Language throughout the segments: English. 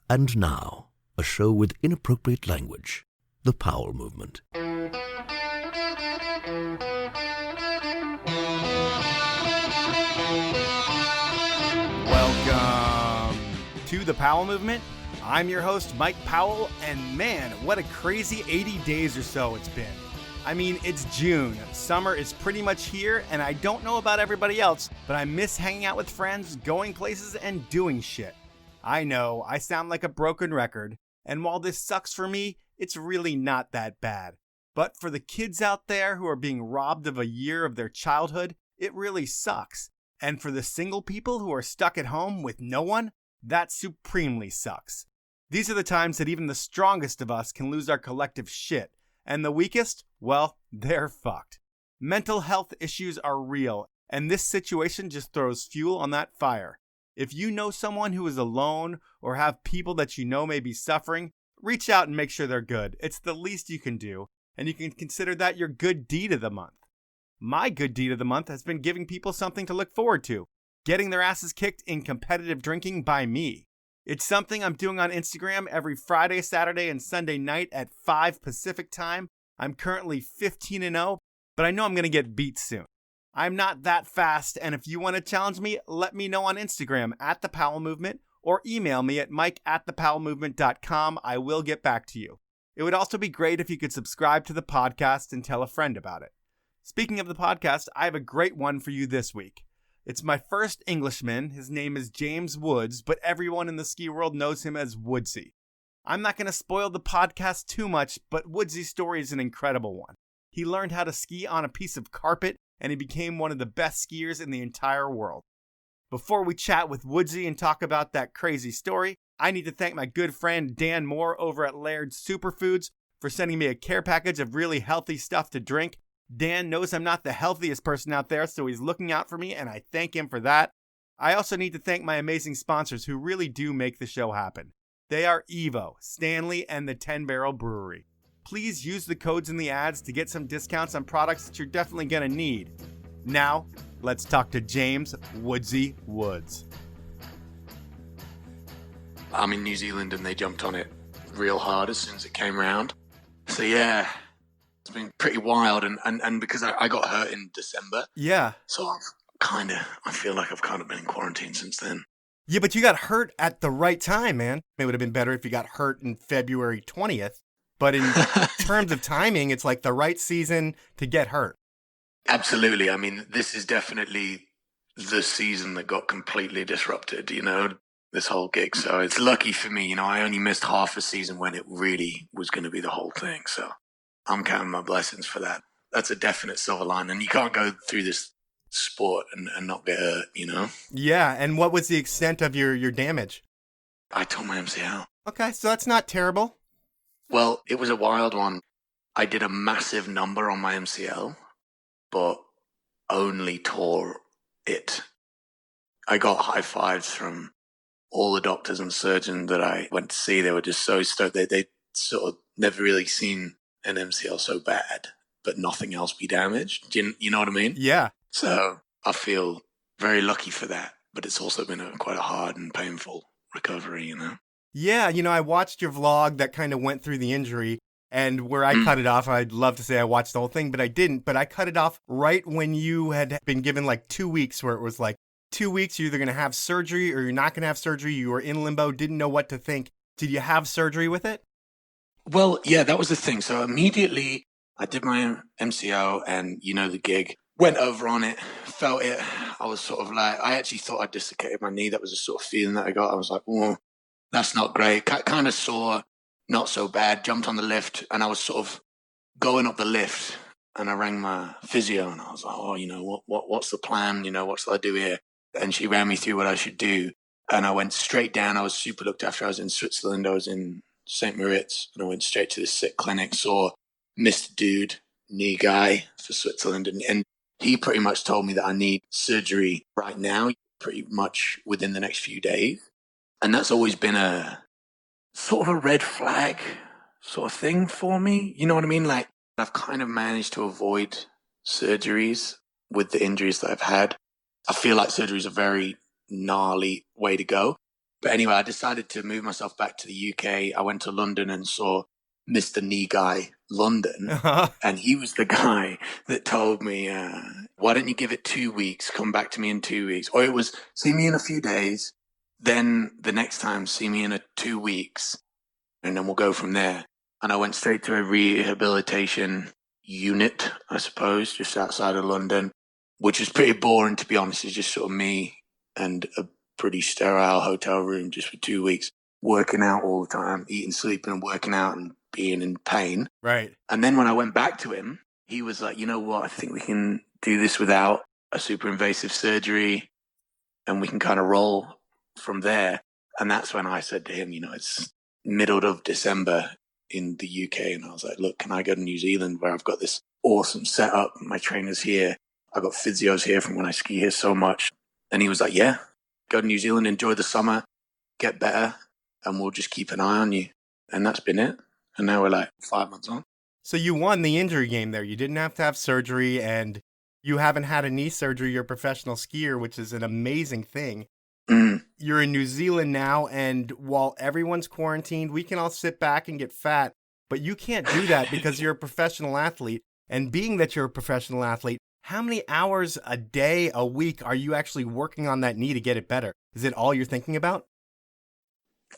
And now, a show with inappropriate language. The Powell Movement. Welcome to The Powell Movement. I'm your host, Mike Powell, and man, what a crazy 80 days or so it's been. I mean, it's June. Summer is pretty much here, and I don't know about everybody else, but I miss hanging out with friends, going places, and doing shit. I know, I sound like a broken record, and while this sucks for me, it's really not that bad. But for the kids out there who are being robbed of a year of their childhood, it really sucks. And for the single people who are stuck at home with no one, that supremely sucks. These are the times that even the strongest of us can lose our collective shit. And the weakest, well, they're fucked. Mental health issues are real, and this situation just throws fuel on that fire. If you know someone who is alone or have people that you know may be suffering, reach out and make sure they're good. It's the least you can do, and you can consider that your good deed of the month. My good deed of the month has been giving people something to look forward to, getting their asses kicked in competitive drinking by me. It's something I'm doing on Instagram every Friday, Saturday, and Sunday night at 5 Pacific time. I'm currently 15-0, but I know I'm going to get beat soon. I'm not that fast, and if you want to challenge me, let me know on Instagram at The Powell Movement or email me at mike@thepowellmovement.com. I will get back to you. It would also be great if you could subscribe to the podcast and tell a friend about it. Speaking of the podcast, I have a great one for you this week. It's my first Englishman. His name is James Woods, but everyone in the ski world knows him as Woodsy. I'm not going to spoil the podcast too much, but Woodsy's story is an incredible one. He learned how to ski on a piece of carpet, and he became one of the best skiers in the entire world. Before we chat with Woodsy and talk about that crazy story, I need to thank my good friend Dan Moore over at Laird's Superfoods for sending me a care package of really healthy stuff to drink. Dan knows I'm not the healthiest person out there, so he's looking out for me, and I thank him for that. I also need to thank my amazing sponsors who really do make the show happen. They are Evo, Stanley, and the 10 Barrel Brewery. Please use the codes in the ads to get some discounts on products that you're definitely going to need. Now, let's talk to James Woodsy Woods. I'm in New Zealand and they jumped on it real hard as soon as it came around. So yeah, it's been pretty wild. And because I got hurt in December. Yeah. So I feel like I've kind of been in quarantine since then. Yeah, but you got hurt at the right time, man. It would have been better if you got hurt in February 20th. But in terms of timing, it's like the right season to get hurt. Absolutely. I mean, this is definitely the season that got completely disrupted, this whole gig. So it's lucky for me, I only missed half a season when it really was going to be the whole thing. So I'm counting my blessings for that. That's a definite silver line. And you can't go through this sport and not get hurt, Yeah. And what was the extent of your damage? I tore my MCL. Okay. So that's not terrible. Well, it was a wild one. I did a massive number on my MCL, but only tore it. I got high fives from all the doctors and surgeons that I went to see. They were just so stoked. They sort of never really seen an MCL so bad, but nothing else be damaged. You know what I mean? Yeah. So I feel very lucky for that, but it's also been quite a hard and painful recovery, Yeah, I watched your vlog that kind of went through the injury, and where I cut it off, I'd love to say I watched the whole thing, but I didn't. But I cut it off right when you had been given like 2 weeks, where it was like 2 weeks, you're either going to have surgery or you're not going to have surgery. You were in limbo, didn't know what to think. Did you have surgery with it? Well, yeah, that was the thing. So immediately I did my MCO and, the gig, went over on it, felt it. I was sort of like, I actually thought I dislocated my knee. That was the sort of feeling that I got. I was like, oh, that's not great. Kind of sore, not so bad. Jumped on the lift and I was sort of going up the lift and I rang my physio and I was like, oh, what's the plan? What should I do here? And she ran me through what I should do. And I went straight down. I was super looked after. I was in Switzerland. I was in St. Moritz and I went straight to the sick clinic, saw Mr. Dude, knee guy for Switzerland. And he pretty much told me that I need surgery right now, pretty much within the next few days. And that's always been a sort of a red flag sort of thing for me. You know what I mean? Like I've kind of managed to avoid surgeries with the injuries that I've had. I feel like surgery is a very gnarly way to go. But anyway, I decided to move myself back to the UK. I went to London and saw Mr. Knee Guy London. Uh-huh. And he was the guy that told me, why don't you give it 2 weeks? Come back to me in 2 weeks. Or it was, see me in a few days. Then the next time, see me in 2 weeks. And then we'll go from there. And I went straight to a rehabilitation unit, I suppose, just outside of London, which was pretty boring, to be honest. It's just sort of me and a pretty sterile hotel room just for 2 weeks, working out all the time, eating, sleeping, and working out and being in pain. Right. And then when I went back to him, he was like, you know what, I think we can do this without a super invasive surgery and we can kind of roll from there. And that's when I said to him, it's middle of December in the UK. And I was like, look, can I go to New Zealand where I've got this awesome setup? My trainer's here. I've got physios here from when I ski here so much. And he was like, yeah, go to New Zealand, enjoy the summer, get better, and we'll just keep an eye on you. And that's been it. And now we're like 5 months on. So you won the injury game there. You didn't have to have surgery, and you haven't had a knee surgery. You're a professional skier, which is an amazing thing. You're in New Zealand now, and while everyone's quarantined, we can all sit back and get fat, but you can't do that because you're a professional athlete. And being that you're a professional athlete, how many hours a day, a week are you actually working on that knee to get it better? Is it all you're thinking about?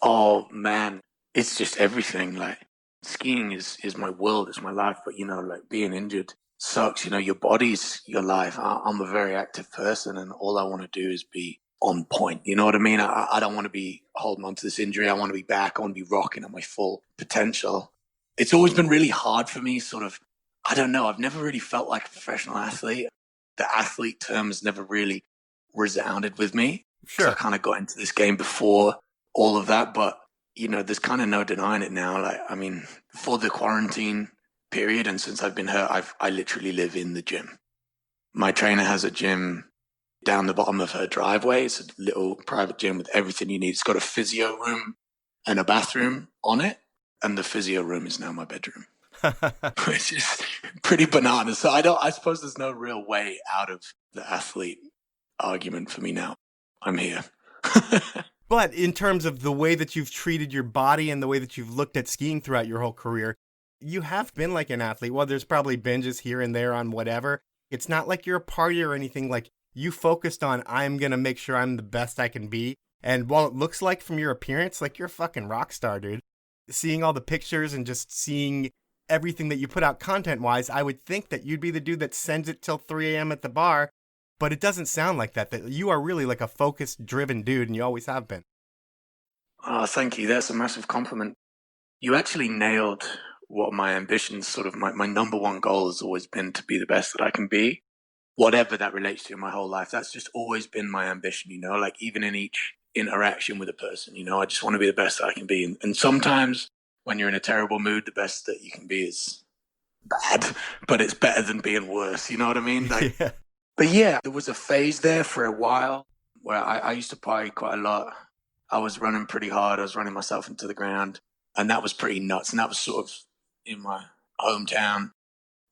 Oh, man. It's just everything. Like, skiing is my world, it's my life. But, like being injured sucks. Your body's your life. I'm a very active person, and all I want to do is be on point. You know what I mean? I don't want to be holding on to this injury. I want to be back. I want to be rocking at my full potential. It's always been really hard for me, sort of. I don't know. I've never really felt like a professional athlete. The athlete term has never really resounded with me. Sure. I kind of got into this game before all of that, but there's kind of no denying it now. Like, I mean, for the quarantine period and since I've been hurt, I literally live in the gym. My trainer has a gym down the bottom of her driveway. It's a little private gym with everything you need. It's got a physio room and a bathroom on it. And the physio room is now my bedroom. Which is pretty bananas. So I suppose there's no real way out of the athlete argument for me now. I'm here. But in terms of the way that you've treated your body and the way that you've looked at skiing throughout your whole career, you have been like an athlete. Well, there's probably binges here and there on whatever. It's not like you're a partier or anything. Like, you focused on, I'm going to make sure I'm the best I can be. And while it looks like from your appearance, like, you're a fucking rock star, dude. Seeing all the pictures and just seeing everything that you put out content-wise, I would think that you'd be the dude that sends it till 3 a.m. at the bar. But it doesn't sound like that. That you are really like a focused, driven dude, and you always have been. Oh, thank you. That's a massive compliment. You actually nailed what my ambitions, sort of my number one goal has always been to be the best that I can be. Whatever that relates to in my whole life, that's just always been my ambition, like even in each interaction with a person, I just want to be the best that I can be. And sometimes when you're in a terrible mood, the best that you can be is bad, but it's better than being worse. You know what I mean? Like, Yeah. But yeah, there was a phase there for a while where I used to party quite a lot. I was running pretty hard. I was running myself into the ground, and that was pretty nuts. And that was sort of in my hometown,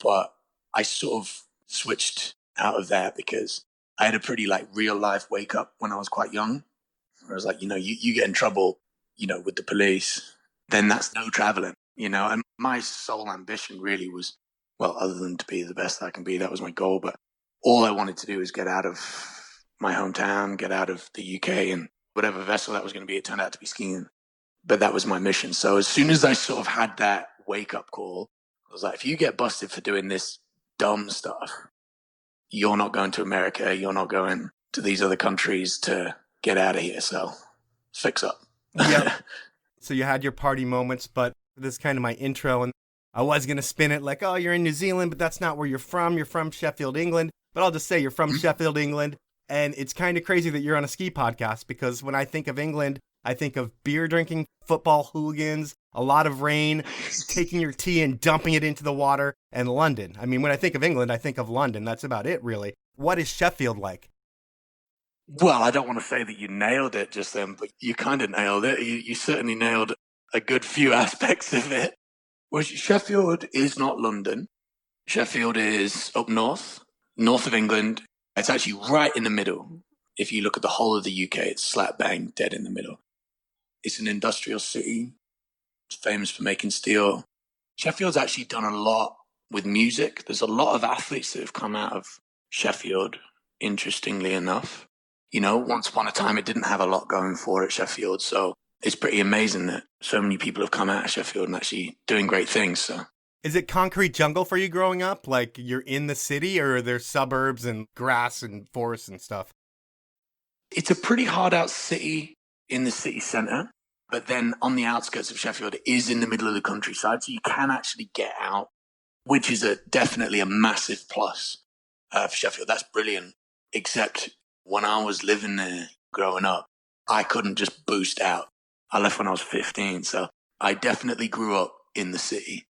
but I sort of switched out of that because I had a pretty like real life wake up when I was quite young. I was like, you get in trouble, with the police, then that's no traveling, and my sole ambition really was, well, other than to be the best I can be, that was my goal. But all I wanted to do was get out of my hometown, get out of the UK, and whatever vessel that was going to be, it turned out to be skiing. But that was my mission. So as soon as I sort of had that wake up call, I was like, if you get busted for doing this dumb stuff, you're not going to America, you're not going to these other countries to get out of here. So fix up. Yep. So you had your party moments, but this is kind of my intro, and I was going to spin it like, oh, you're in New Zealand, but that's not where you're from. You're from Sheffield, England. But I'll just say you're from Sheffield, England. And it's kind of crazy that you're on a ski podcast, because when I think of England, I think of beer drinking, football hooligans, a lot of rain, taking your tea and dumping it into the water, and London. I mean, when I think of England, I think of London. That's about it, really. What is Sheffield like? Well, I don't want to say that you nailed it just then, but you kind of nailed it. You certainly nailed a good few aspects of it. Well, Sheffield is not London. Sheffield is up north of England. It's actually right in the middle. If you look at the whole of the UK, it's slap bang dead in the middle. It's an industrial city. It's famous for making steel. Sheffield's actually done a lot with music. There's a lot of athletes that have come out of Sheffield, interestingly enough. You know, once upon a time, it didn't have a lot going for it, Sheffield. So it's pretty amazing that so many people have come out of Sheffield and actually doing great things. So, Is it concrete jungle for you growing up? Like you're in the city, or are there suburbs and grass and forests and stuff? it's a pretty hard out city in the city centre, but then on the outskirts of Sheffield, it is in the middle of the countryside. So you can actually get out, which is definitely a massive plus for Sheffield. That's brilliant. Except when I was living there growing up, I couldn't just boost out. I left when I was 15, so I definitely grew up in the city.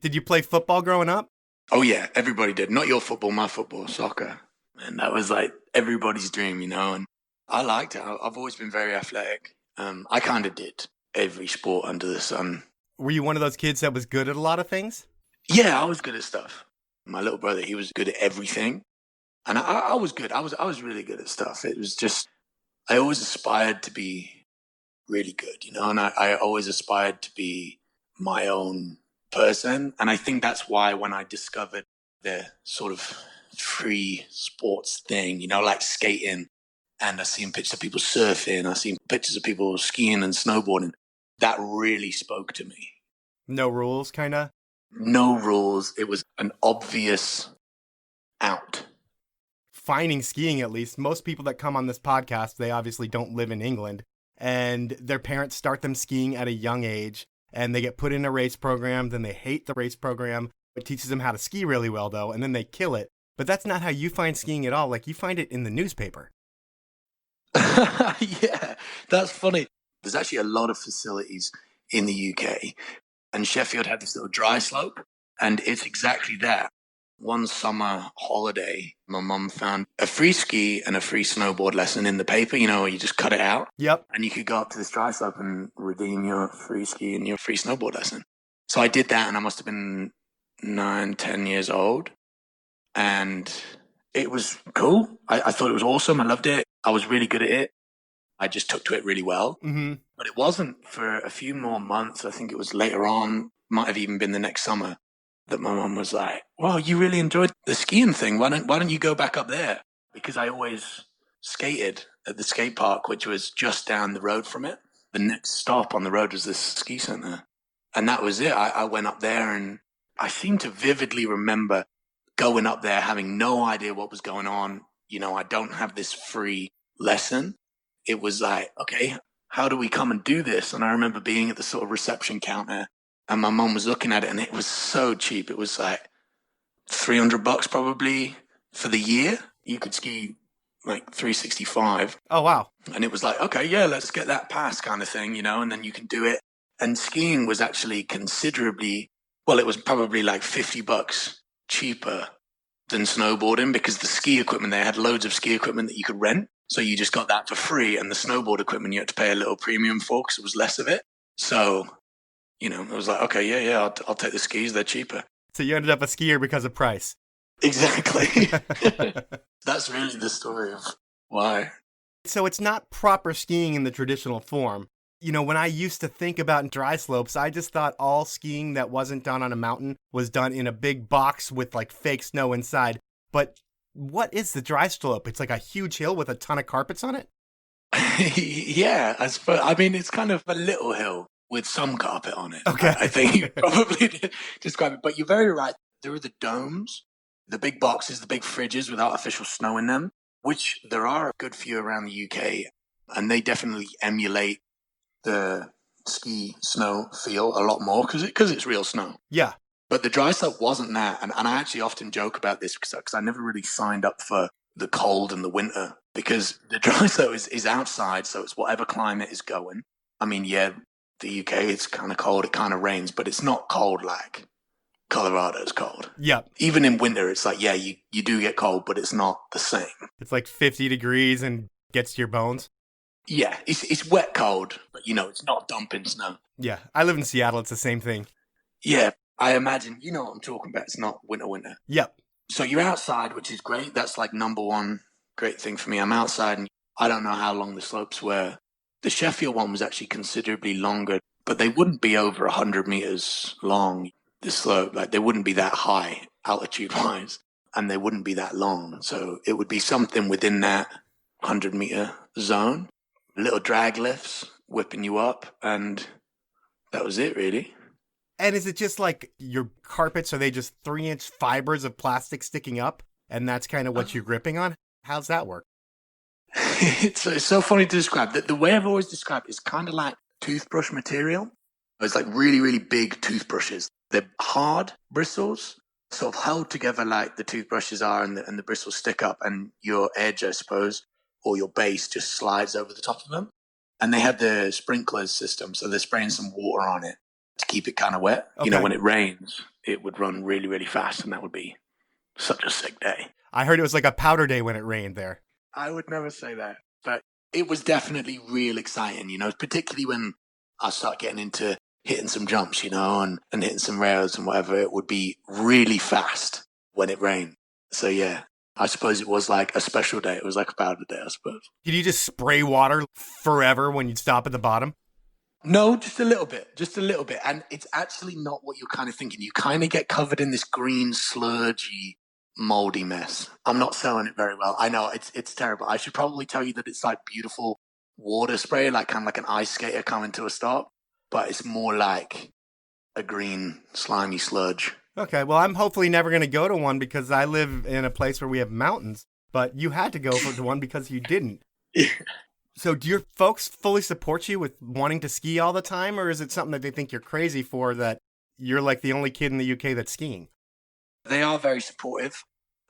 Did you play football growing up? Oh yeah, everybody did. Not your football, my football, soccer. And that was like everybody's dream, you know, and I liked it. I've always been very athletic. I kind of did every sport under the sun. Were you one of those kids that was good at a lot of things? Yeah, I was good at stuff. My little brother, he was good at everything. And I was good. I was really good at stuff. It was just, I always aspired to be really good, you know, and I always aspired to be my own person. And I think that's why when I discovered the sort of free sports thing, you know, like skating, and I seen pictures of people surfing, I seen pictures of people skiing and snowboarding, that really spoke to me. No rules, kind of? No rules. It was an obvious out. Finding skiing, at least. Most people that come on this podcast, they obviously don't live in England, and their parents start them skiing at a young age, and they get put in a race program, then they hate the race program. It teaches them how to ski really well, though, and then they kill it. But that's not how you find skiing at all. Like, you find it in the newspaper. Yeah, that's funny. There's actually a lot of facilities in the UK, and Sheffield had this little dry slope, and it's exactly that. One summer holiday, my mum found a free ski and a free snowboard lesson in the paper, you know, where you just cut it out. Yep. And you could go up to this dry slope and redeem your free ski and your free snowboard lesson. So I did that, and I must have been 9, 10 years old. And it was cool. I thought it was awesome. I loved it. I was really good at it. I just took to it really well. Mm-hmm. But it wasn't for a few more months. I think it was later on, might have even been the next summer, that my mum was like, well, you really enjoyed the skiing thing. Why don't you go back up there? Because I always skated at the skate park, which was just down the road from it. The next stop on the road was this ski center. And that was it. I went up there, and I seem to vividly remember going up there, having no idea what was going on. You know, I don't have this free lesson. It was like, okay, how do we come and do this? And I remember being at the sort of reception counter, and my mum was looking at it, and it was so cheap. It was like $300 probably for the year. You could ski like 365. Oh, wow. And it was like, okay, yeah, let's get that pass kind of thing, you know, and then you can do it. And skiing was actually considerably, well, it was probably like $50 cheaper than snowboarding, because the ski equipment, they had loads of ski equipment that you could rent. So you just got that for free. And the snowboard equipment, you had to pay a little premium for, because it was less of it. So, you know, it was like, okay, yeah, I'll take the skis. They're cheaper. So you ended up a skier because of price. Exactly. That's really the story of why. So it's not proper skiing in the traditional form. You know, when I used to think about dry slopes, I just thought all skiing that wasn't done on a mountain was done in a big box with like fake snow inside. But what is the dry slope? It's like a huge hill with a ton of carpets on it? Yeah, I mean, it's kind of a little hill with some carpet on it. Okay. I think you probably did describe it. But you're very right. There are the domes, the big boxes, the big fridges with artificial snow in them, which there are a good few around the UK. And they definitely emulate the ski snow feel a lot more because it's real snow. Yeah. But the dry slope wasn't that. And I actually often joke about this because I never really signed up for the cold and the winter, because the dry slope is outside. So it's whatever climate is going. I mean, yeah, the UK, it's kind of cold. It kind of rains, but it's not cold like Colorado's cold. Yeah. Even in winter, it's like, yeah, you do get cold, but it's not the same. It's like 50 degrees and gets to your bones. Yeah, it's wet cold, but, you know, it's not dumping snow. Yeah. I live in Seattle. It's the same thing. Yeah, I imagine, you know what I'm talking about. It's not winter. Yep. So you're outside, which is great. That's like number one great thing for me. I'm outside, and I don't know how long the slopes were The Sheffield one was actually considerably longer, but they wouldn't be over 100 meters long, the slope. Like, they wouldn't be that high altitude-wise, and they wouldn't be that long. So it would be something within that 100-meter zone. Little drag lifts whipping you up, and that was it, really. And is it just like your carpets? Are they just 3-inch fibers of plastic sticking up? And that's kind of what you're gripping on? How's that work? It's so funny to describe. The way I've always described it is kind of like toothbrush material. It's like really, really big toothbrushes. They're hard bristles, sort of held together like the toothbrushes are, and the bristles stick up, and your edge, I suppose, or your base just slides over the top of them. And they have the sprinklers system, so they're spraying some water on it to keep it kind of wet. Okay. You know, when it rains, it would run really, really fast, and that would be such a sick day. I heard it was like a powder day when it rained there. I would never say that, but it was definitely real exciting, you know, particularly when I start getting into hitting some jumps, you know, and hitting some rails and whatever. It would be really fast when it rained. So, yeah, I suppose it was like a special day. It was like a powder day, I suppose. Did you just spray water forever when you'd stop at the bottom? No, just a little bit. And it's actually not what you're kind of thinking. You kind of get covered in this green, sludgy, moldy mess. I'm not selling it very well. I know it's terrible. I should probably tell you that it's like beautiful water spray, like kind of like an ice skater coming to a stop, but it's more like a green, slimy sludge. Okay, well, I'm hopefully never going to go to one because I live in a place where we have mountains, but you had to go to one because you didn't. Yeah. So do your folks fully support you with wanting to ski all the time, or is it something that they think you're crazy for, that you're like the only kid in the UK that's skiing? They are very supportive.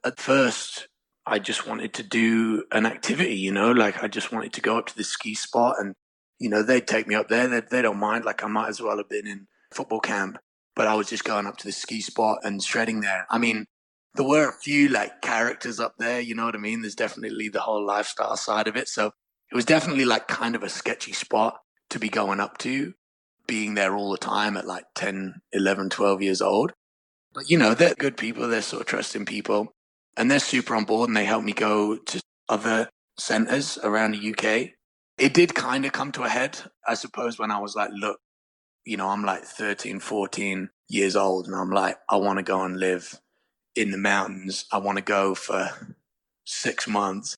At first, I just wanted to do an activity, you know, like I just wanted to go up to the ski spot and, you know, they'd take me up there. They don't mind. Like, I might as well have been in football camp, but I was just going up to the ski spot and shredding there. I mean, there were a few like characters up there, you know what I mean? There's definitely the whole lifestyle side of it. So it was definitely like kind of a sketchy spot to be going up to, being there all the time at like 10, 11, 12 years old. But, you know, they're good people. They're sort of trusting people. And they're super on board, and they helped me go to other centres around the UK. It did kind of come to a head, I suppose, when I was like, look, you know, I'm like 13, 14 years old, and I'm like, I want to go and live in the mountains. I want to go for 6 months.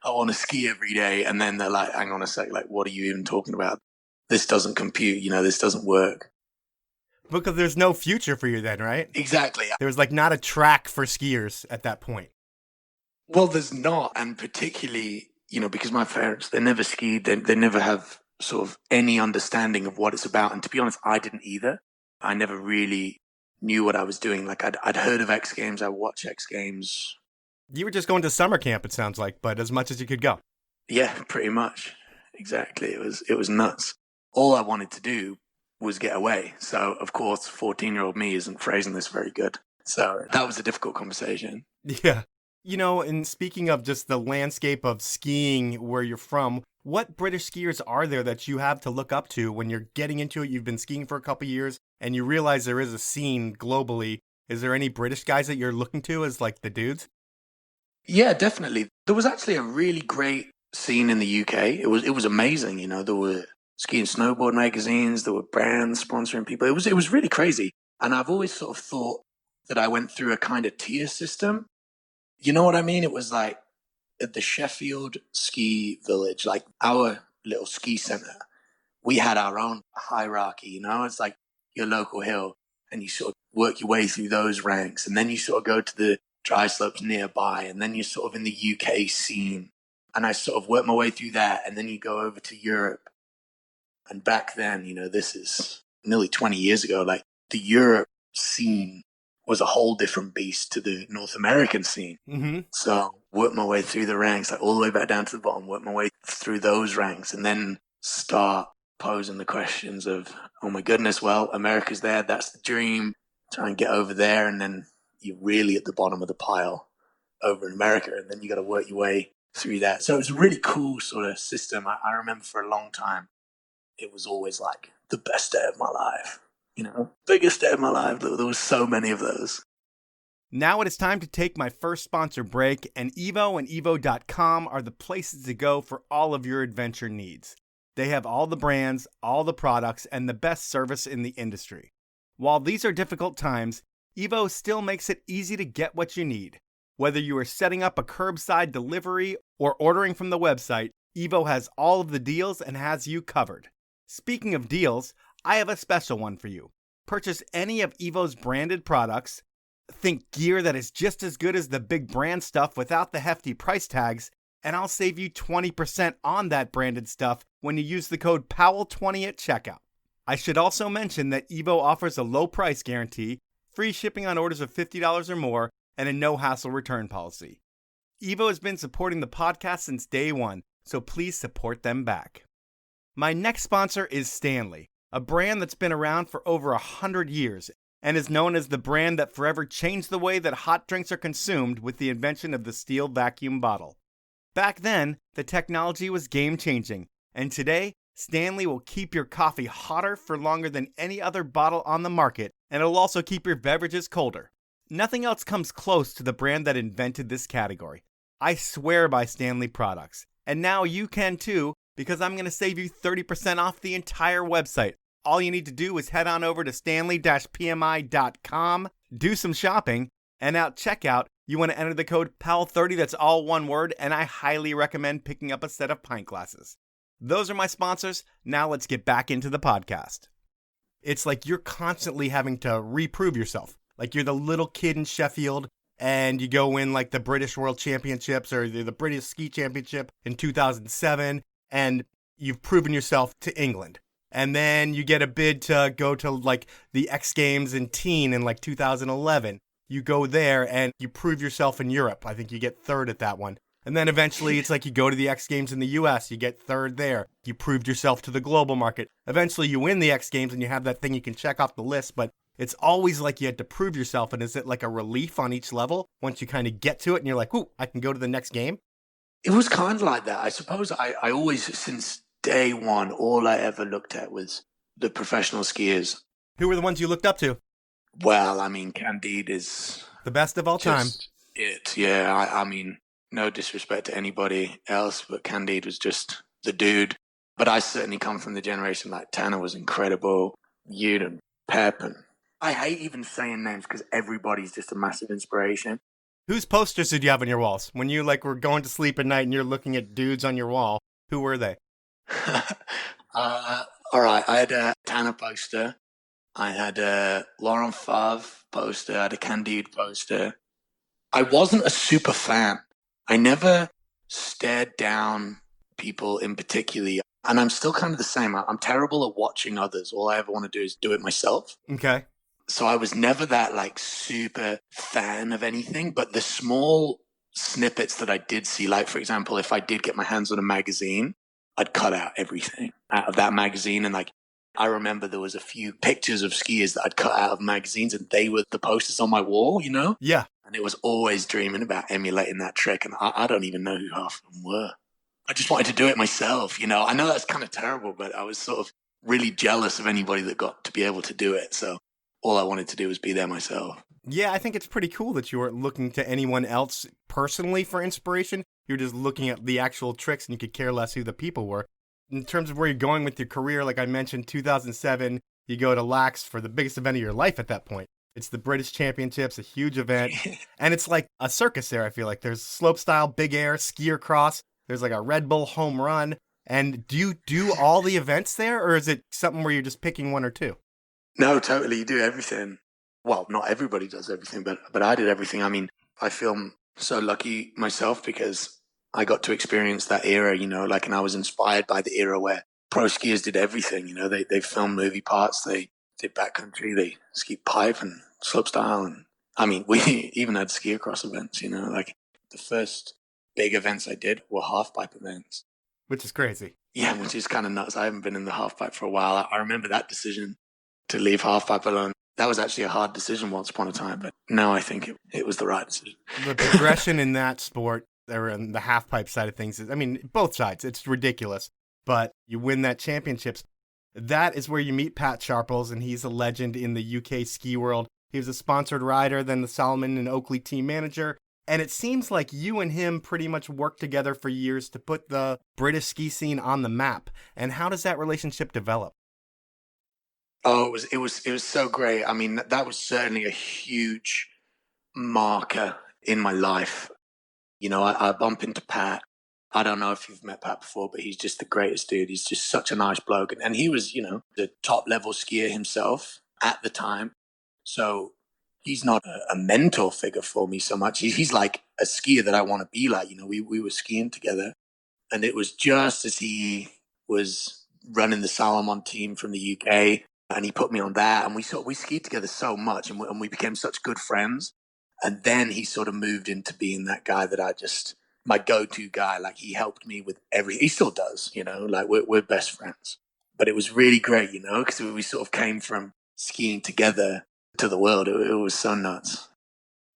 I want to ski every day. And then they're like, hang on a sec, like, what are you even talking about? This doesn't compute, you know, this doesn't work. Because there's no future for you then, right? Exactly. There was like not a track for skiers at that point. Well, there's not. And particularly, you know, because my parents, they never skied. They never have sort of any understanding of what it's about. And to be honest, I didn't either. I never really knew what I was doing. Like, I'd heard of X Games. I watched X Games. You were just going to summer camp, it sounds like, but as much as you could go. Yeah, pretty much. Exactly. It was nuts. All I wanted to do was get away. So, of course, 14-year-old me isn't phrasing this very good. So that was a difficult conversation. Yeah. You know, and speaking of just the landscape of skiing where you're from, what British skiers are there that you have to look up to when you're getting into it? You've been skiing for a couple of years and you realize there is a scene globally. Is there any British guys that you're looking to as like the dudes? Yeah, definitely. There was actually a really great scene in the UK. It was amazing. You know, there were ski and snowboard magazines, there were brands sponsoring people. It was really crazy. And I've always sort of thought that I went through a kind of tier system. You know what I mean? It was like at the Sheffield ski village, like our little ski center, we had our own hierarchy, you know? It's like your local hill, and you sort of work your way through those ranks, and then you sort of go to the dry slopes nearby, and then you're sort of in the UK scene. And I sort of worked my way through that, and then you go over to Europe. And back then, you know, this is nearly 20 years ago, like the Europe scene was a whole different beast to the North American scene. Mm-hmm. So work my way through the ranks, like all the way back down to the bottom, work my way through those ranks, and then start posing the questions of, oh my goodness, well, America's there, that's the dream, try and get over there, and then you're really at the bottom of the pile over in America, and then you got to work your way through that. So it's a really cool sort of system. I remember for a long time, it was always like the best day of my life, you know, biggest day of my life. There was so many of those. Now it is time to take my first sponsor break, and Evo and Evo.com are the places to go for all of your adventure needs. They have all the brands, all the products, and the best service in the industry. While these are difficult times, Evo still makes it easy to get what you need. Whether you are setting up a curbside delivery or ordering from the website, Evo has all of the deals and has you covered. Speaking of deals, I have a special one for you. Purchase any of Evo's branded products, think gear that is just as good as the big brand stuff without the hefty price tags, and I'll save you 20% on that branded stuff when you use the code POWEL20 at checkout. I should also mention that Evo offers a low price guarantee, free shipping on orders of $50 or more, and a no-hassle return policy. Evo has been supporting the podcast since day one, so please support them back. My next sponsor is Stanley, a brand that's been around for over 100 years and is known as the brand that forever changed the way that hot drinks are consumed with the invention of the steel vacuum bottle. Back then, the technology was game-changing, and today, Stanley will keep your coffee hotter for longer than any other bottle on the market, and it'll also keep your beverages colder. Nothing else comes close to the brand that invented this category. I swear by Stanley products, and now you can too, because I'm going to save you 30% off the entire website. All you need to do is head on over to stanley-pmi.com, do some shopping, and at checkout, you want to enter the code POWEL30, that's all one word, and I highly recommend picking up a set of pint glasses. Those are my sponsors. Now let's get back into the podcast. It's like you're constantly having to reprove yourself. Like you're the little kid in Sheffield, and you go win like the British World Championships or the British Ski Championship in 2007, and you've proven yourself to England. And then you get a bid to go to like the X Games in Tignes in like 2011. You go there and you prove yourself in Europe. I think you get third at that one. And then eventually it's like you go to the X Games in the US, you get third there. You proved yourself to the global market. Eventually you win the X Games and you have that thing you can check off the list, but it's always like you had to prove yourself. And is it like a relief on each level once you kind of get to it and you're like, ooh, I can go to the next game? It was kind of like that. I suppose I always, since day one, all I ever looked at was the professional skiers. Who were the ones you looked up to? Well, I mean, Candide is the best of all time. It, yeah. I mean, no disrespect to anybody else, but Candide was just the dude. But I certainly come from the generation like Tanner was incredible, Yud and Pep, and I hate even saying names because everybody's just a massive inspiration. Whose posters did you have on your walls? When you like were going to sleep at night and you're looking at dudes on your wall, who were they? All right, I had a Tanner poster. I had a Laurent Favre poster. I had a Candide poster. I wasn't a super fan. I never stared down people in particular. And I'm still kind of the same. I'm terrible at watching others. All I ever want to do is do it myself. Okay. So I was never that like super fan of anything. But the small snippets that I did see, like, for example, if I did get my hands on a magazine, I'd cut out everything out of that magazine. And like, I remember there was a few pictures of skiers that I'd cut out of magazines and they were the posters on my wall, you know? Yeah. And it was always dreaming about emulating that trick. And I don't even know who half of them were. I just wanted to do it myself, you know? I know that's kind of terrible, but I was sort of really jealous of anybody that got to be able to do it. So all I wanted to do was be there myself. Yeah, I think it's pretty cool that you weren't looking to anyone else personally for inspiration. You're just looking at the actual tricks and you could care less who the people were. In terms of where you're going with your career, like I mentioned, 2007, you go to Lax for the biggest event of your life at that point. It's the British Championships, a huge event. And it's like a circus there, I feel like. There's slopestyle, big air, skier cross. There's like a Red Bull home run. And do you do all the events there, or is it something where you're just picking one or two? No, totally. You do everything. Well, not everybody does everything, but I did everything. I mean, I feel so lucky myself because I got to experience that era, you know, like, and I was inspired by the era where pro skiers did everything, you know, they filmed movie parts, they did backcountry, they skied pipe and slopestyle. And I mean, we even had ski across events, you know, like the first big events I did were half pipe events. Which is crazy. Yeah, which is kind of nuts. I haven't been in the half pipe for a while. I remember that decision to leave half pipe alone. That was actually a hard decision once upon a time, but now I think it was the right decision. The progression in that sport, or in the half pipe side of things, is, I mean, both sides, it's ridiculous. But you win that championships. That is where you meet Pat Sharples, and he's a legend in the UK ski world. He was a sponsored rider, then the Salomon and Oakley team manager. And it seems like you and him pretty much worked together for years to put the British ski scene on the map. And how does that relationship develop? Oh, it was so great. I mean, that was certainly a huge marker in my life. You know, I bump into Pat. I don't know if you've met Pat before, but he's just the greatest dude. He's just such a nice bloke. And he was, you know, the top level skier himself at the time. So he's not a mentor figure for me so much. He's like a skier that I want to be like. You know, we were skiing together. And it was just as he was running the Salomon team from the UK, and he put me on that. And we skied together so much, and we became such good friends. And then he sort of moved into being that guy that my go-to guy. Like, he helped me with everything. He still does, you know, like we're best friends. But it was really great, you know, because we sort of came from skiing together to the world. It was so nuts.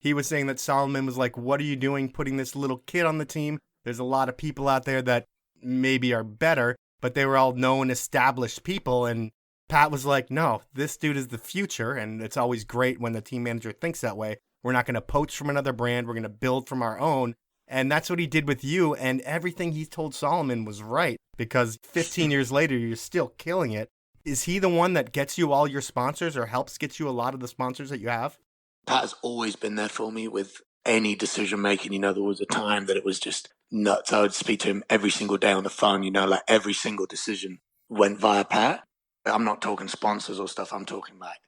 He was saying that Solomon was like, what are you doing putting this little kid on the team? There's a lot of people out there that maybe are better, but they were all known, established people. And Pat was like, no, this dude is the future. And it's always great when the team manager thinks that way. We're not going to poach from another brand. We're going to build from our own. And that's what he did with you. And everything he told Solomon was right, because 15 years later, you're still killing it. Is he the one that gets you all your sponsors or helps get you a lot of the sponsors that you have? Pat has always been there for me with any decision making. You know, there was a time that it was just nuts. I would speak to him every single day on the phone, you know, like every single decision went via Pat. I'm not talking sponsors or stuff. I'm talking like,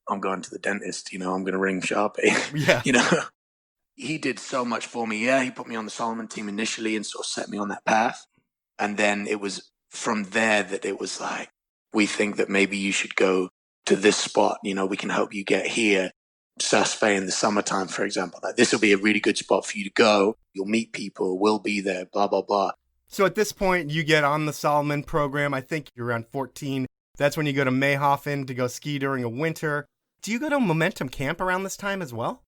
I'm going to the dentist, you know, I'm going to ring Sharpie. Yeah. You know, he did so much for me. Yeah, he put me on the Solomon team initially and sort of set me on that path. And then it was from there that it was like, we think that maybe you should go to this spot. You know, we can help you get here. Saas-Fee in the summertime, for example. Like, this will be a really good spot for you to go. You'll meet people. We'll be there, blah, blah, blah. So at this point, you get on the Solomon program. I think you're around 14. That's when you go to Mayhofen to go ski during a winter. Do you go to Momentum Camp around this time as well?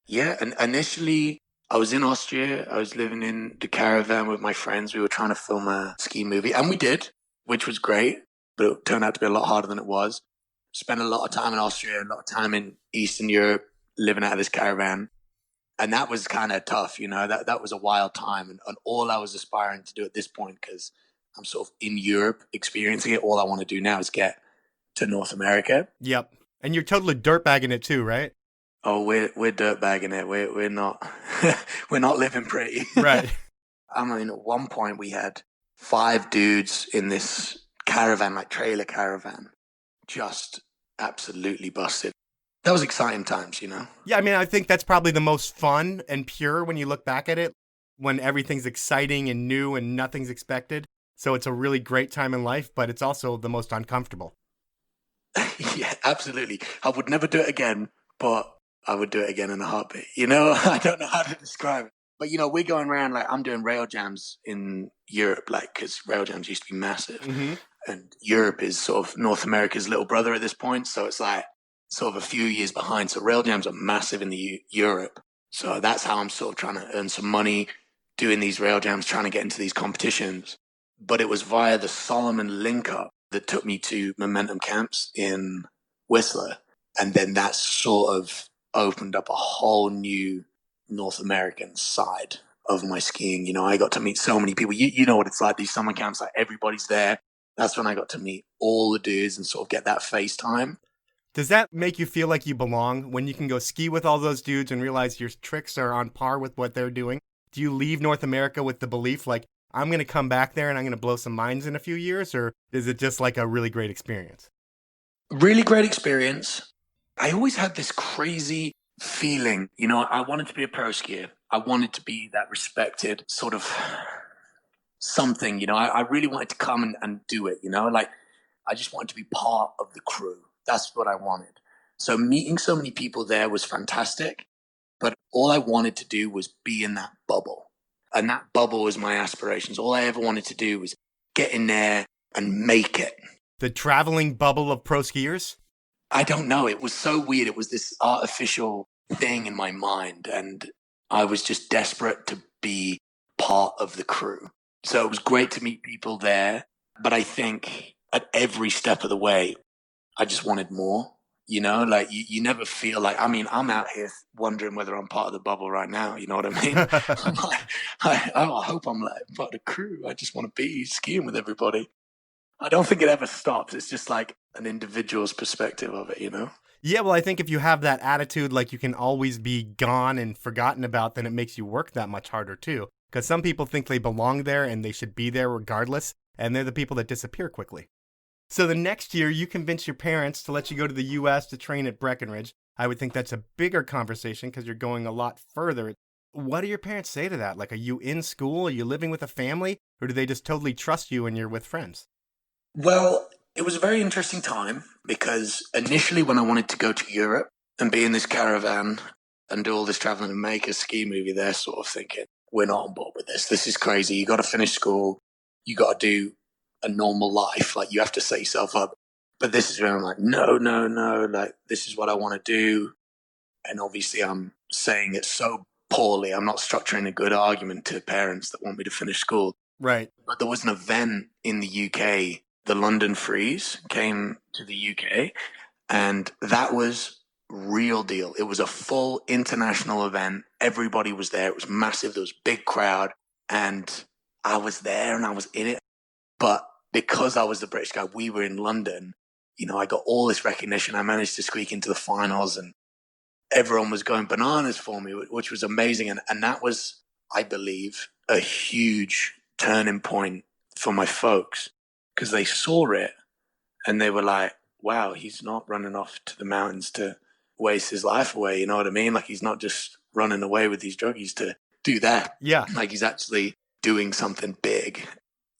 Yeah, and initially I was in Austria. I was living in the caravan with my friends. We were trying to film a ski movie, and we did, which was great, but it turned out to be a lot harder than it was. Spent a lot of time in Austria, a lot of time in Eastern Europe, living out of this caravan. And that was kind of tough, you know, that was a wild time. And all I was aspiring to do at this point, because I'm sort of in Europe experiencing it, all I want to do now is get to North America. Yep. And you're totally dirtbagging it too, right? Oh, we're dirtbagging it. We're not, we're not living pretty. Right. I mean, at one point we had 5 dudes in this caravan, like trailer caravan, just absolutely busted. That was exciting times, you know? Yeah, I mean, I think that's probably the most fun and pure when you look back at it, when everything's exciting and new and nothing's expected. So it's a really great time in life, but it's also the most uncomfortable. Yeah, absolutely. I would never do it again, but I would do it again in a heartbeat. You know, I don't know how to describe it. But, you know, we're going around, like, I'm doing rail jams in Europe, like, because rail jams used to be massive. Mm-hmm. And Europe is sort of North America's little brother at this point. So it's like sort of a few years behind. So rail jams are massive in the Europe. So that's how I'm sort of trying to earn some money doing these rail jams, trying to get into these competitions. But it was via the Solomon link up that took me to Momentum camps in Whistler. And then that sort of opened up a whole new North American side of my skiing. You know, I got to meet so many people. You know what it's like, these summer camps, like everybody's there. That's when I got to meet all the dudes and sort of get that FaceTime. Does that make you feel like you belong when you can go ski with all those dudes and realize your tricks are on par with what they're doing? Do you leave North America with the belief like, I'm going to come back there and I'm going to blow some minds in a few years? Or is it just like a really great experience? Really great experience. I always had this crazy feeling, you know, I wanted to be a pro skier. I wanted to be that respected sort of something, you know, I really wanted to come and do it, you know, like I just wanted to be part of the crew. That's what I wanted. So meeting so many people there was fantastic, but all I wanted to do was be in that bubble. And that bubble was my aspirations. All I ever wanted to do was get in there and make it. The traveling bubble of pro skiers? I don't know. It was so weird. It was this artificial thing in my mind. And I was just desperate to be part of the crew. So it was great to meet people there. But I think at every step of the way, I just wanted more. You know, like you never feel like, I mean, I'm out here wondering whether I'm part of the bubble right now. You know what I mean? I'm like, I hope I'm like part of the crew. I just want to be skiing with everybody. I don't think it ever stops. It's just like an individual's perspective of it, you know? Yeah, well, I think if you have that attitude, like you can always be gone and forgotten about, then it makes you work that much harder too. Because some people think they belong there and they should be there regardless, and they're the people that disappear quickly. So the next year, you convince your parents to let you go to the U.S. to train at Breckenridge. I would think that's a bigger conversation because you're going a lot further. What do your parents say to that? Like, are you in school? Are you living with a family? Or do they just totally trust you and you're with friends? Well, it was a very interesting time because initially when I wanted to go to Europe and be in this caravan and do all this traveling and make a ski movie, they're sort of thinking, we're not on board with this. This is crazy. You got to finish school. You got to do a normal life. Like, you have to set yourself up. But this is where I'm like, no. Like, this is what I want to do. And obviously I'm saying it so poorly. I'm not structuring a good argument to parents that want me to finish school. Right. But there was an event in the UK. The London Freeze came to the UK, and that was real deal. It was a full international event. Everybody was there. It was massive. There was a big crowd, and I was there and I was in it. But because I was the British guy, we were in London. You know, I got all this recognition. I managed to squeak into the finals, and everyone was going bananas for me, which was amazing. And that was, I believe, a huge turning point for my folks, because they saw it and they were like, wow, he's not running off to the mountains to waste his life away. You know what I mean? Like, he's not just running away with these druggies to do that. Yeah. Like, he's actually doing something big.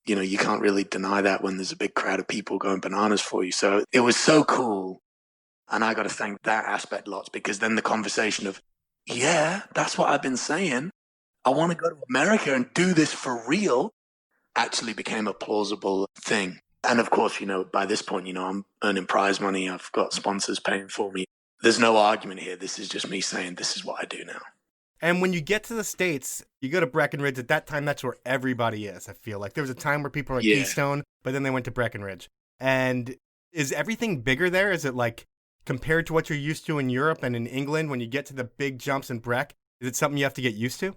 You know, you can't really deny that when there's a big crowd of people going bananas for you. So it was so cool. And I got to thank that aspect lots, because then the conversation of, yeah, that's what I've been saying. I want to go to America and do this for real, actually became a plausible thing. And of course, you know, by this point, you know, I'm earning prize money. I've got sponsors paying for me. There's no argument here. This is just me saying, this is what I do now. And when you get to the States, you go to Breckenridge. At that time, that's where everybody is, I feel like. There was a time where people were at Keystone, but then they went to Breckenridge. And is everything bigger there? Is it like, compared to what you're used to in Europe and in England, when you get to the big jumps in Breck, is it something you have to get used to?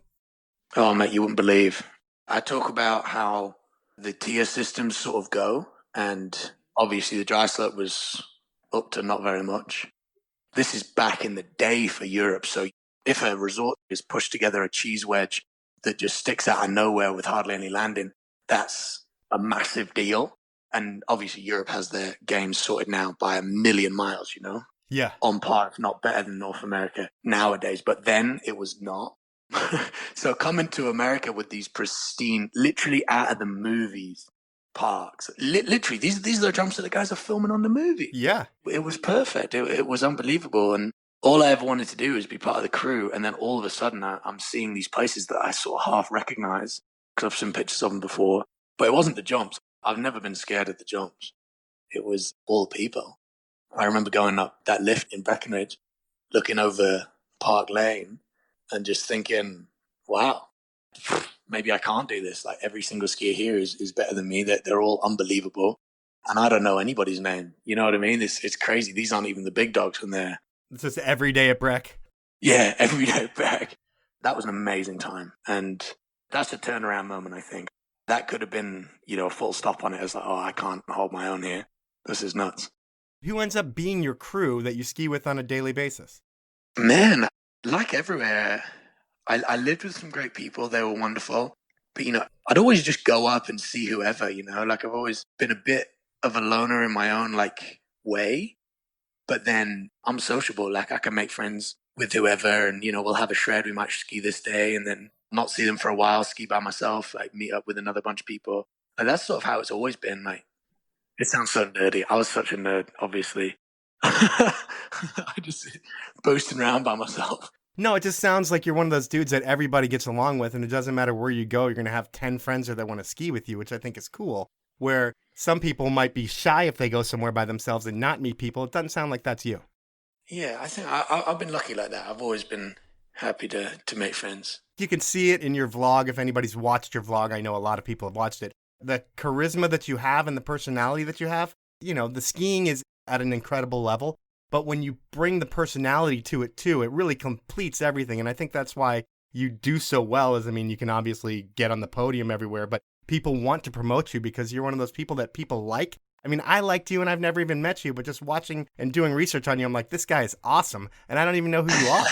Oh, mate, you wouldn't believe. I talk about how the tier systems sort of go, and obviously the dry slope was up to not very much. This is back in the day for Europe. So if a resort has pushed together a cheese wedge that just sticks out of nowhere with hardly any landing, that's a massive deal. And obviously Europe has their games sorted now by a million miles, you know? Yeah. On par, if not better than North America nowadays. But then it was not. So coming to America with these pristine, literally out of the movies parks, literally, these are the jumps that the guys are filming on the movie. Yeah. It was perfect. It was unbelievable. And all I ever wanted to do was be part of the crew. And then all of a sudden I'm seeing these places that I sort of half recognize because I've seen pictures of them before. But it wasn't the jumps. I've never been scared of the jumps. It was all people. I remember going up that lift in Breckenridge, looking over Park Lane and just thinking, wow, maybe I can't do this. Like, every single skier here is better than me. They're all unbelievable. And I don't know anybody's name. You know what I mean? It's crazy. These aren't even the big dogs when they're... It's just every day at Breck. Yeah, every day at Breck. That was an amazing time. And that's a turnaround moment, I think. That could have been, you know, a full stop on it. It's like, oh, I can't hold my own here. This is nuts. Who ends up being your crew that you ski with on a daily basis? Man, like everywhere, I lived with some great people. They were wonderful. But, you know, I'd always just go up and see whoever, you know. Like, I've always been a bit of a loner in my own, like, way. But then I'm sociable. Like, I can make friends with whoever and, you know, we'll have a shred. We might ski this day and then not see them for a while, ski by myself, like meet up with another bunch of people. And that's sort of how it's always been. Like, it sounds so nerdy. I was such a nerd, obviously. I just boasting around by myself. No, it just sounds like you're one of those dudes that everybody gets along with, and it doesn't matter where you go, you're going to have 10 friends there that want to ski with you, which I think is cool. Where some people might be shy if they go somewhere by themselves and not meet people. It doesn't sound like that's you. Yeah, I think I've been lucky like that. I've always been happy to make friends. You can see it in your vlog. If anybody's watched your vlog, I know a lot of people have watched it. The charisma that you have and the personality that you have, you know, the skiing is at an incredible level. But when you bring the personality to it too, it really completes everything. And I think that's why you do so well. You can obviously get on the podium everywhere, but people want to promote you because you're one of those people that people like. I liked you and I've never even met you, but just watching and doing research on you, I'm like, this guy is awesome. And I don't even know who you are.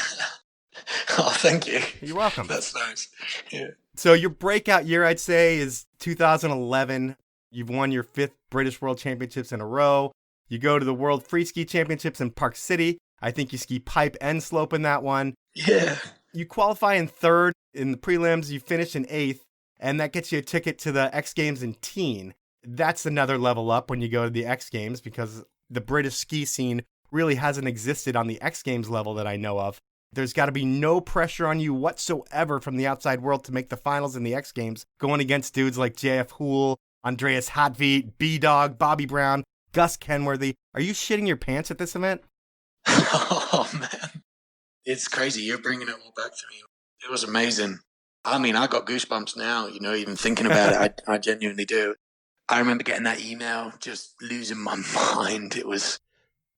Oh, thank you. You're welcome. That's nice. Yeah. So your breakout year, I'd say, is 2011. You've won your 5th British World Championships in a row. You go to the World Free Ski Championships in Park City. I think you ski pipe and slope in that one. Yeah. You qualify in 3rd in the prelims. You finish in 8th, and that gets you a ticket to the X Games in Tignes. That's another level up when you go to the X Games because the British ski scene really hasn't existed on the X Games level that I know of. There's got to be no pressure on you whatsoever from the outside world to make the finals in the X Games, going against dudes like JF Houle, Andreas Hatveet, B-Dog, Bobby Brown, Gus Kenworthy. Are you shitting your pants at this event? Oh, man. It's crazy. You're bringing it all back to me. It was amazing. I got goosebumps now, even thinking about it. I genuinely do. I remember getting that email, just losing my mind. It was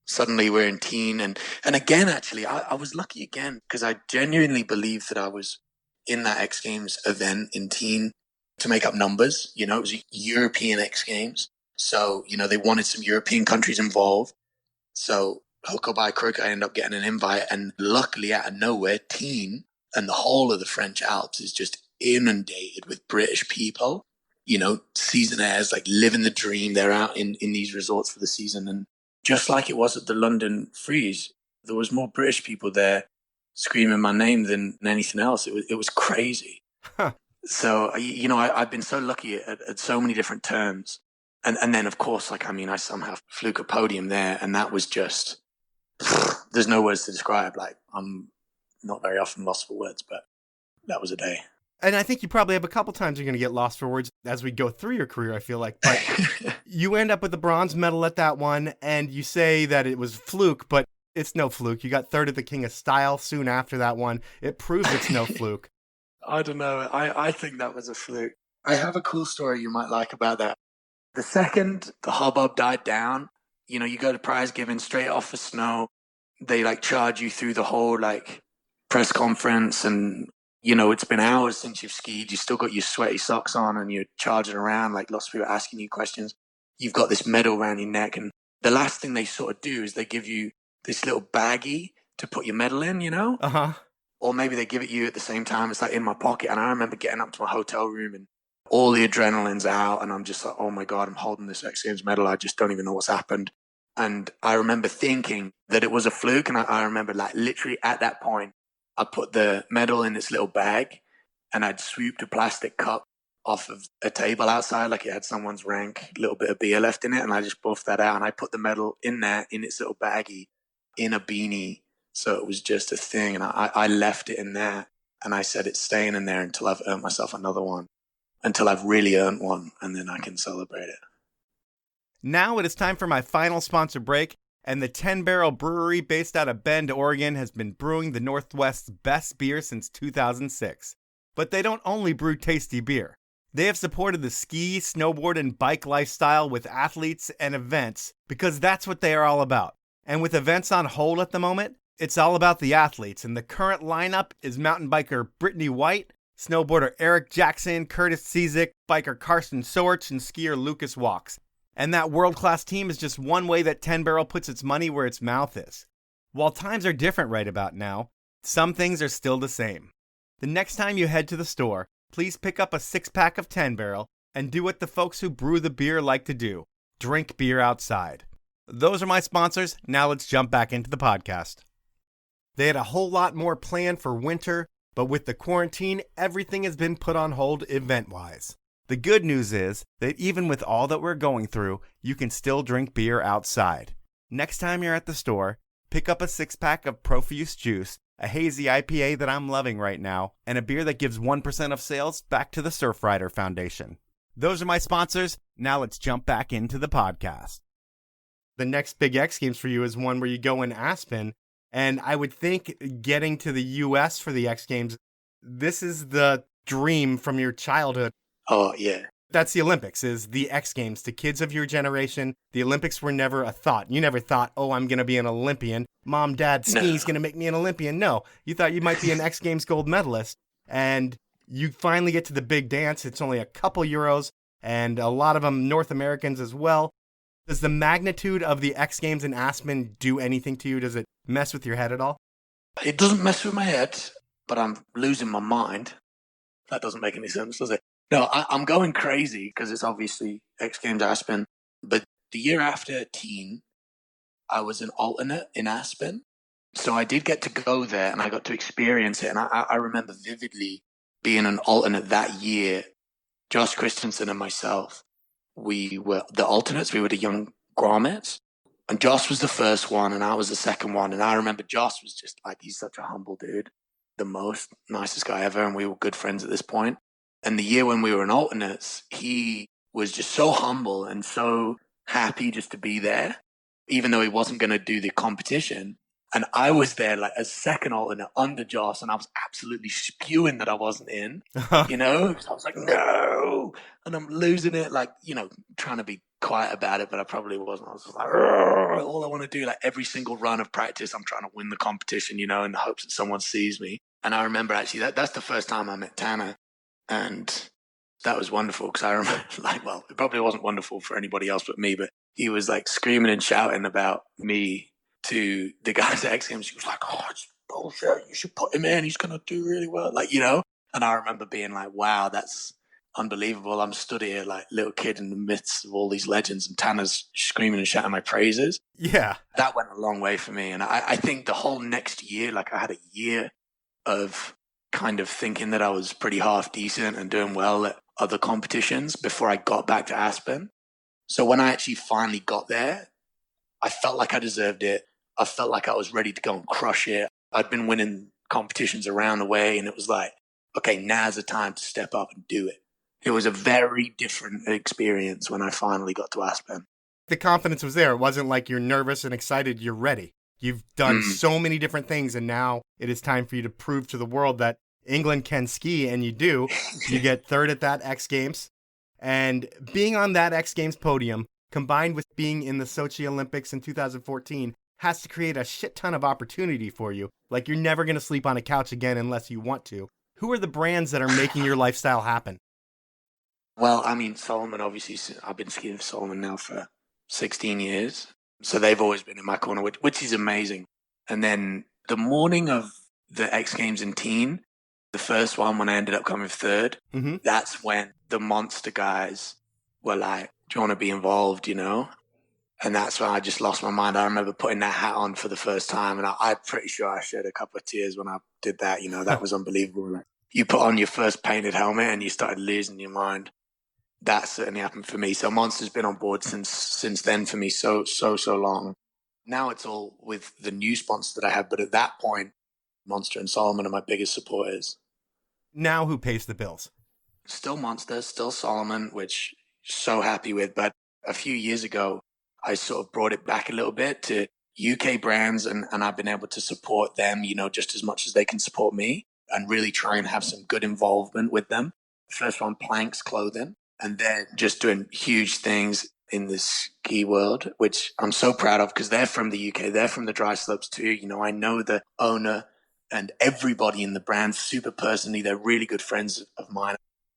suddenly we're in Tignes. And again, actually, I was lucky again because I genuinely believed that I was in that X Games event in Tignes to make up numbers. It was a European X Games. So, they wanted some European countries involved. So hook or by crook, I ended up getting an invite. And luckily, out of nowhere, Tignes and the whole of the French Alps is just inundated with British people. Seasonaires, like living the dream. They're out in these resorts for the season. And just like it was at the London Freeze, there was more British people there screaming my name than anything else. It was crazy. Huh. So, I've been so lucky at so many different turns. And then, of course, I somehow fluke a podium there. And that was just, there's no words to describe. I'm not very often lost for words, but that was a day. And I think you probably have a couple times you're going to get lost for words as we go through your career, I feel like. But you end up with the bronze medal at that one, and you say that it was fluke, but it's no fluke. You got 3rd at the King of Style soon after that one. It proves it's no fluke. I don't know. I think that was a fluke. I have a cool story you might like about that. The second the hubbub died down, you go to prize giving straight off the snow. They charge you through the whole press conference and it's been hours since you've skied. You still got your sweaty socks on and you're charging around lots of people asking you questions. You've got this medal around your neck. And the last thing they sort of do is they give you this little baggie to put your medal in, Uh-huh. Or maybe they give it you at the same time. It's in my pocket. And I remember getting up to my hotel room and all the adrenaline's out. And I'm just like, oh my God, I'm holding this X Games medal. I just don't even know what's happened. And I remember thinking that it was a fluke. And I remember literally at that point, I put the medal in its little bag and I'd swooped a plastic cup off of a table outside, it had someone's rank, little bit of beer left in it. And I just buffed that out and I put the medal in there in its little baggie in a beanie. So it was just a thing. And I left it in there and I said, it's staying in there until I've earned myself another one, until I've really earned one. And then I can celebrate it. Now it is time for my final sponsor break. And the 10 Barrel Brewery, based out of Bend, Oregon, has been brewing the Northwest's best beer since 2006. But they don't only brew tasty beer. They have supported the ski, snowboard, and bike lifestyle with athletes and events because that's what they are all about. And with events on hold at the moment, it's all about the athletes. And the current lineup is mountain biker Brittany White, snowboarder Eric Jackson, Curtis Cizik, biker Carson Soerch, and skier Lucas Walks. And that world-class team is just one way that 10 Barrel puts its money where its mouth is. While times are different right about now, some things are still the same. The next time you head to the store, please pick up a 6-pack of 10 Barrel and do what the folks who brew the beer like to do. Drink beer outside. Those are my sponsors. Now let's jump back into the podcast. They had a whole lot more planned for winter, but with the quarantine, everything has been put on hold event-wise. The good news is that even with all that we're going through, you can still drink beer outside. Next time you're at the store, pick up a 6-pack of Profuse Juice, a hazy IPA that I'm loving right now, and a beer that gives 1% of sales back to the Surfrider Foundation. Those are my sponsors. Now let's jump back into the podcast. The next big X Games for you is one where you go in Aspen, and I would think getting to the U.S. for the X Games, this is the dream from your childhood. Oh, yeah. That's the Olympics, is the X Games. To kids of your generation, the Olympics were never a thought. You never thought, oh, I'm going to be an Olympian. Mom, Dad, skiing's going to make me an Olympian. No, you thought you might be an X Games gold medalist. And you finally get to the big dance. It's only a couple Euros, and a lot of them North Americans as well. Does the magnitude of the X Games in Aspen do anything to you? Does it mess with your head at all? It doesn't mess with my head, but I'm losing my mind. That doesn't make any sense, does it? No, I'm going crazy because it's obviously X Games Aspen. But the year after teen, I was an alternate in Aspen. So I did get to go there and I got to experience it. And I remember vividly being an alternate that year. Josh Christensen and myself, we were the alternates. We were the young grommets. And Josh was the first one and I was the second one. And I remember Josh was just like, he's such a humble dude, the most nicest guy ever. And we were good friends at this point. And the year when we were in alternates, he was just so humble and so happy just to be there, even though he wasn't going to do the competition. And I was there like as second alternate under Josh, and I was absolutely spewing that I wasn't in, you know? So I was like, no! And I'm losing it, like, you know, trying to be quiet about it, but I probably wasn't. I was just like, all I want to do, like every single run of practice, I'm trying to win the competition, you know, in the hopes that someone sees me. And I remember actually that's the first time I met Tanner. And that was wonderful because I remember, like, well, it probably wasn't wonderful for anybody else but me, but he was like screaming and shouting about me to the guys at X Games. He was like, oh, it's bullshit. You should put him in. He's going to do really well. Like, you know, and I remember being like, wow, that's unbelievable. I'm stood here like little kid in the midst of all these legends and Tanner's screaming and shouting my praises. Yeah. That went a long way for me. And I think the whole next year, like I had a year of kind of thinking that I was pretty half decent and doing well at other competitions before I got back to Aspen. So when I actually finally got there, I felt like I deserved it. I felt like I was ready to go and crush it. I'd been winning competitions around the way and it was like, okay, now's the time to step up and do it. It was a very different experience when I finally got to Aspen. The confidence was there. It wasn't like you're nervous and excited. You're ready. You've done so many different things, and now it is time for you to prove to the world that England can ski, and you do. You get third at that X Games. And being on that X Games podium, combined with being in the Sochi Olympics in 2014, has to create a shit ton of opportunity for you. Like, you're never going to sleep on a couch again unless you want to. Who are the brands that are making your lifestyle happen? Well, I mean, Solomon, obviously, I've been skiing for Solomon now for 16 years. So they've always been in my corner, which is amazing. And then the morning of the X Games in teen, the first one when I ended up coming third, that's when the monster guys were like, do you want to be involved, you know? And that's when I just lost my mind. I remember putting that hat on for the first time, and I'm pretty sure I shed a couple of tears when I did that. You know, that was unbelievable. Like, you put on your first painted helmet and you started losing your mind. That certainly happened for me. So Monster's been on board since then for me so long. Now it's all with the new sponsors that I have, but at that point, Monster and Solomon are my biggest supporters. Now who pays the bills? Still Monster, still Solomon, which I'm so happy with. But a few years ago, I sort of brought it back a little bit to UK brands, and I've been able to support them, you know, just as much as they can support me, and really try and have some good involvement with them. First one, Planks Clothing. And they're just doing huge things in this ski world, which I'm so proud of because they're from the UK. They're from the dry slopes too. You know, I know the owner and everybody in the brand super personally. They're really good friends of mine.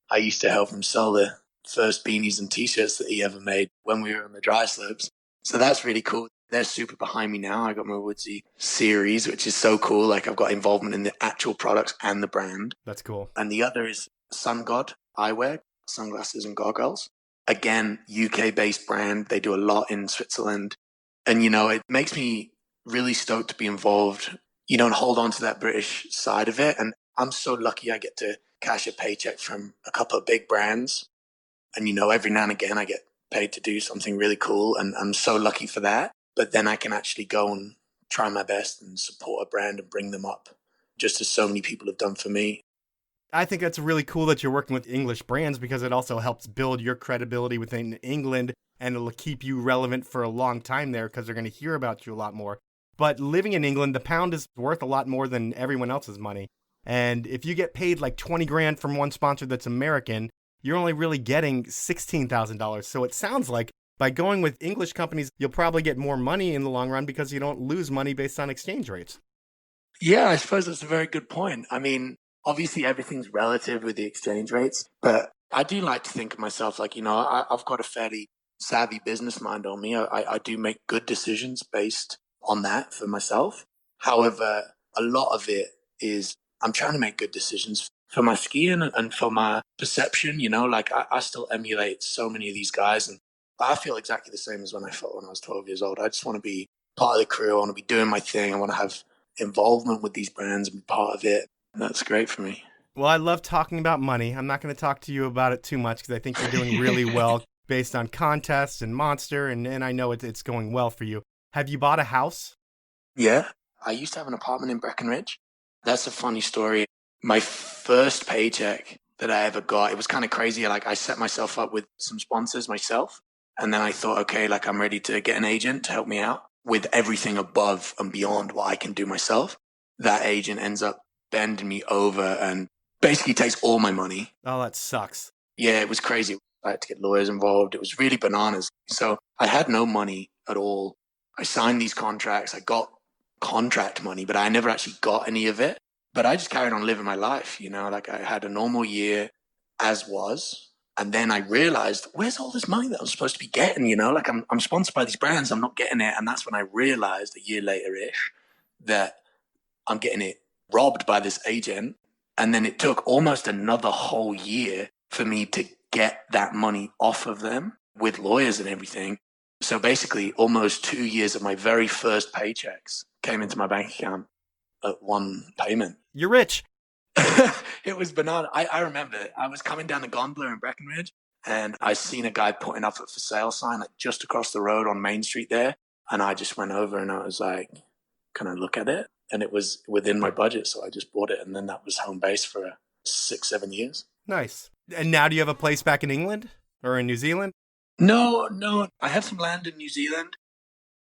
I used to help him sell the first beanies and T-shirts that he ever made when we were on the dry slopes. So that's really cool. They're super behind me now. I got my Woodsy series, which is so cool. Like, I've got involvement in the actual products and the brand. That's cool. And the other is Sun God Eyewear. Sunglasses and goggles. Again, UK-based brand. They do a lot in Switzerland. And, you know, it makes me really stoked to be involved, you know, and hold on to that British side of it. And I'm so lucky I get to cash a paycheck from a couple of big brands. And, you know, every now and again I get paid to do something really cool. And I'm so lucky for that. But then I can actually go and try my best and support a brand and bring them up, just as so many people have done for me. I think that's really cool that you're working with English brands because it also helps build your credibility within England, and it'll keep you relevant for a long time there because they're going to hear about you a lot more. But living in England, the pound is worth a lot more than everyone else's money. And if you get paid like 20 grand from one sponsor that's American, you're only really getting $16,000. So it sounds like by going with English companies, you'll probably get more money in the long run because you don't lose money based on exchange rates. Yeah, I suppose that's a very good point. I mean, obviously everything's relative with the exchange rates, but I do like to think of myself like, I've got a fairly savvy business mind on me. I do make good decisions based on that for myself. However, a lot of it is I'm trying to make good decisions for my skiing and for my perception, like I still emulate so many of these guys, and I feel exactly the same as when I felt when I was 12 years old. I just want to be part of the crew. I want to be doing my thing. I want to have involvement with these brands and be part of it. That's great for me. Well, I love talking about money. I'm not going to talk to you about it too much because I think you're doing really well based on contests and Monster, and I know it's going well for you. Have you bought a house? Yeah. I used to have an apartment in Breckenridge. That's a funny story. My first paycheck that I ever got, it was kind of crazy. Like I set myself up with some sponsors myself. And then I thought, okay, like I'm ready to get an agent to help me out with everything above and beyond what I can do myself. That agent ends up bending me over and basically takes all my money. Oh, that sucks. Yeah, it was crazy. I had to get lawyers involved. It was really bananas. So I had no money at all. I signed these contracts. I got contract money, but I never actually got any of it. But I just carried on living my life, like I had a normal year as was. And then I realized, where's all this money that I'm supposed to be getting? Like I'm sponsored by these brands. I'm not getting it. And that's when I realized a year later-ish that I'm getting it robbed by this agent. And then it took almost another whole year for me to get that money off of them with lawyers and everything. So basically almost 2 years of my very first paychecks came into my bank account at one payment. You're rich. It was banana. I remember I was coming down the gondola in Breckenridge and I seen a guy putting up a for sale sign like just across the road on Main Street there. And I just went over and I was like, can I look at it? And it was within my budget. So I just bought it. And then that was home base for 6-7 years. Nice. And now do you have a place back in England or in New Zealand? No. I have some land in New Zealand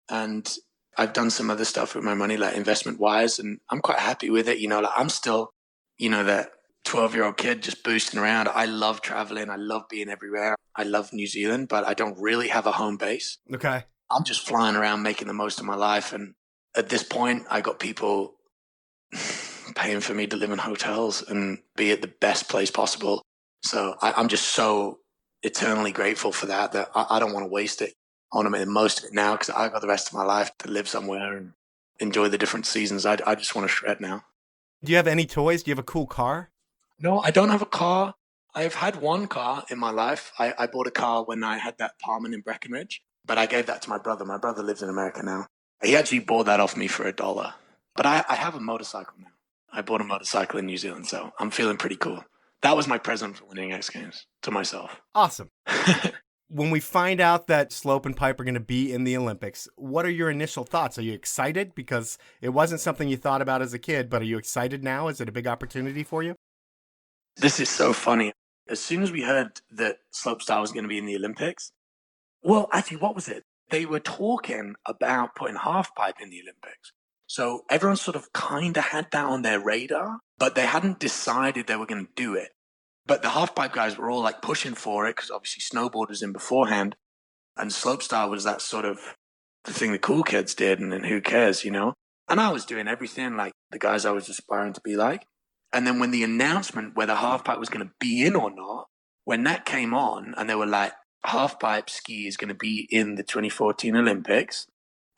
and I've done some other stuff with my money, like investment wise. And I'm quite happy with it. Like I'm still, that 12-year-old kid just boosting around. I love traveling. I love being everywhere. I love New Zealand, but I don't really have a home base. Okay. I'm just flying around making the most of my life. And at this point, I got people paying for me to live in hotels and be at the best place possible. So I'm just so eternally grateful for that I don't want to waste it. I want to make the most of it now because I've got the rest of my life to live somewhere and enjoy the different seasons. I just want to shred now. Do you have any toys? Do you have a cool car? No, I don't have a car. I've had one car in my life. I bought a car when I had that apartment in Breckenridge, but I gave that to my brother. My brother lives in America now. He actually bought that off me for $1. But I have a motorcycle now. I bought a motorcycle in New Zealand, so I'm feeling pretty cool. That was my present for winning X Games to myself. Awesome. When we find out that Slope and Pipe are going to be in the Olympics, what are your initial thoughts? Are you excited? Because it wasn't something you thought about as a kid, but are you excited now? Is it a big opportunity for you? This is so funny. As soon as we heard that slopestyle was going to be in the Olympics, well, actually, what was it? They were talking about putting half pipe in the Olympics. So everyone sort of kind of had that on their radar, but they hadn't decided they were going to do it. But the half pipe guys were all like pushing for it because obviously snowboard was in beforehand. And slopestyle was that sort of the thing the cool kids did. And then who cares, And I was doing everything like the guys I was aspiring to be like. And then when the announcement whether half pipe was going to be in or not, when that came on and they were like, half pipe ski is going to be in the 2014 Olympics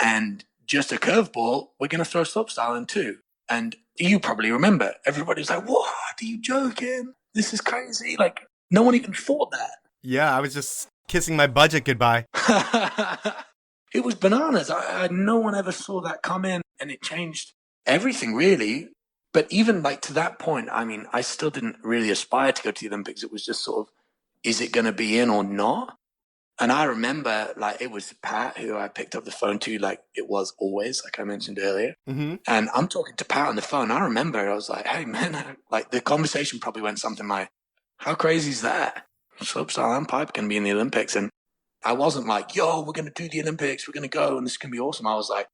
and just a curveball, we're going to throw slopestyle in too. And you probably remember, everybody was like, what? Are you joking? This is crazy. Like, no one even thought that. Yeah, I was just kissing my budget goodbye. It was bananas. No one ever saw that come in, and it changed everything, really. But even like to that point, I mean, I still didn't really aspire to go to the Olympics. It was just sort of, is it going to be in or not? And I remember, like, it was Pat who I picked up the phone to, like it was always, like I mentioned earlier. Mm-hmm. And I'm talking to Pat on the phone. I remember I was like, hey, man, like the conversation probably went something like, how crazy is that? Slopestyle and pipe can be in the Olympics. And I wasn't like, yo, we're going to do the Olympics. We're going to go and this can be awesome. I was like,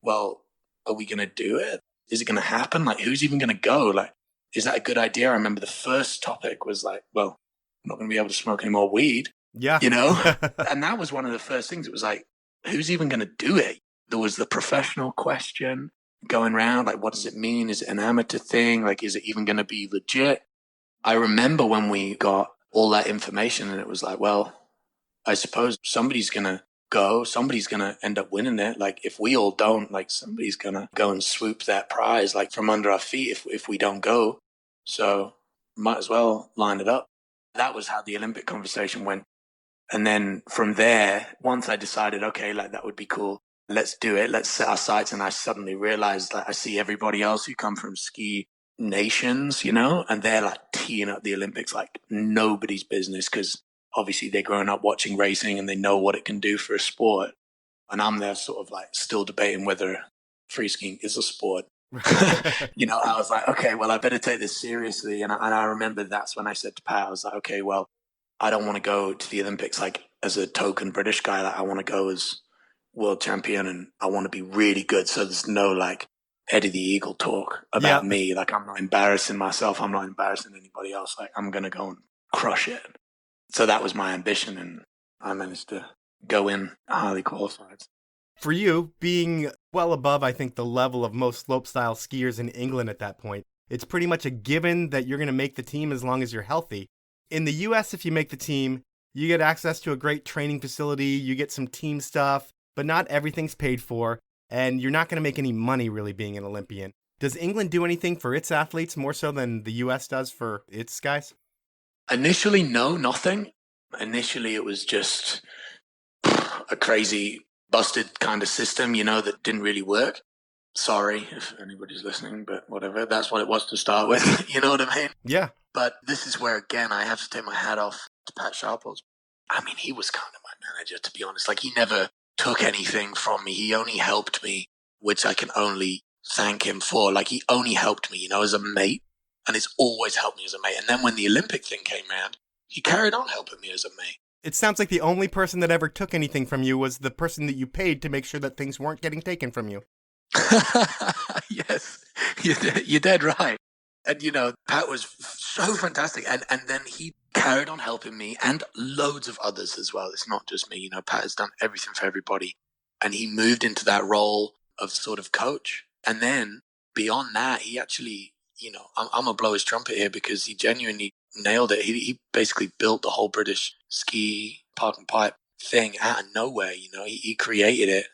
well, are we going to do it? Is it going to happen? Like, who's even going to go? Like, is that a good idea? I remember the first topic was like, well, I'm not going to be able to smoke any more weed, Yeah. you know? And that was one of the first things. It was like, who's even going to do it? There was the professional question going around, like, what does it mean? Is it an amateur thing? Like, is it even going to be legit? I remember when we got all that information and it was like, well, I suppose somebody's going to go, somebody's going to end up winning it. Like, if we all don't, like, somebody's going to go and swoop that prize, like, from under our feet if we don't go. So might as well line it up. That was how the Olympic conversation went. And then from there, once I decided, okay, like, that would be cool. Let's do it. Let's set our sights. And I suddenly realized that I see everybody else who come from ski nations, you know, and they're like teeing up the Olympics like nobody's business, because obviously they're growing up watching racing and they know what it can do for a sport. And I'm there sort of like still debating whether free skiing is a sport. You know, I was like, okay, well, I better take this seriously. And I remember that's when I said to Pat, I was like, okay, well, I don't want to go to the Olympics like as a token British guy. Like, I want to go as world champion and I want to be really good. So there's no like Eddie the Eagle talk about me. Like, I'm not embarrassing myself. I'm not embarrassing anybody else. Like, I'm going to go and crush it. So that was my ambition. And I managed to go in highly qualified. For you, being well above, I think, the level of most slopestyle skiers in England at that point, it's pretty much a given that you're going to make the team as long as you're healthy. In the US, if you make the team, you get access to a great training facility, you get some team stuff, but not everything's paid for, and you're not going to make any money really being an Olympian. Does England do anything for its athletes more so than the US does for its guys? Initially, no, nothing. Initially, it was just a crazy, busted kind of system, you know, that didn't really work. Sorry if anybody's listening, but whatever. That's what it was to start with. You know what I mean? Yeah. But this is where, again, I have to take my hat off to Pat Sharples. I mean, he was kind of my manager, to be honest. Like, he never took anything from me. He only helped me, which I can only thank him for. Like, he only helped me, you know, as a mate. And it's always helped me as a mate. And then when the Olympic thing came around, he carried on helping me as a mate. It sounds like the only person that ever took anything from you was the person that you paid to make sure that things weren't getting taken from you. Yes, you're dead right. And, you know, Pat was so fantastic. And then he carried on helping me and loads of others as well. It's not just me. You know, Pat has done everything for everybody. And he moved into that role of sort of coach. And then beyond that, he actually, you know, I'm going to blow his trumpet here because he genuinely nailed it. He basically built the whole British ski park and pipe thing out of nowhere. You know, he created it.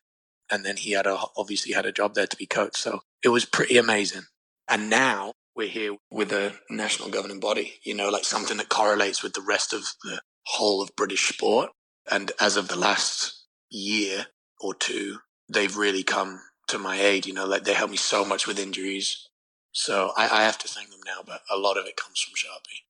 And then he obviously had a job there to be coach. So it was pretty amazing. And now we're here with a national governing body, you know, like something that correlates with the rest of the whole of British sport. And as of the last year or two, they've really come to my aid, you know, like they helped me so much with injuries. So I have to thank them now, but a lot of it comes from Sharpie.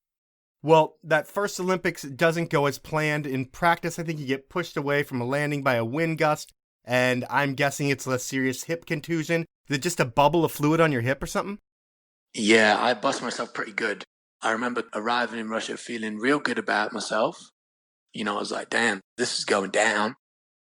Well, that first Olympics doesn't go as planned. In practice, I think you get pushed away from a landing by a wind gust, and I'm guessing it's a serious hip contusion. Is it just a bubble of fluid on your hip or something? Yeah, I bust myself pretty good. I remember arriving in Russia feeling real good about myself. You know, I was like, damn, this is going down.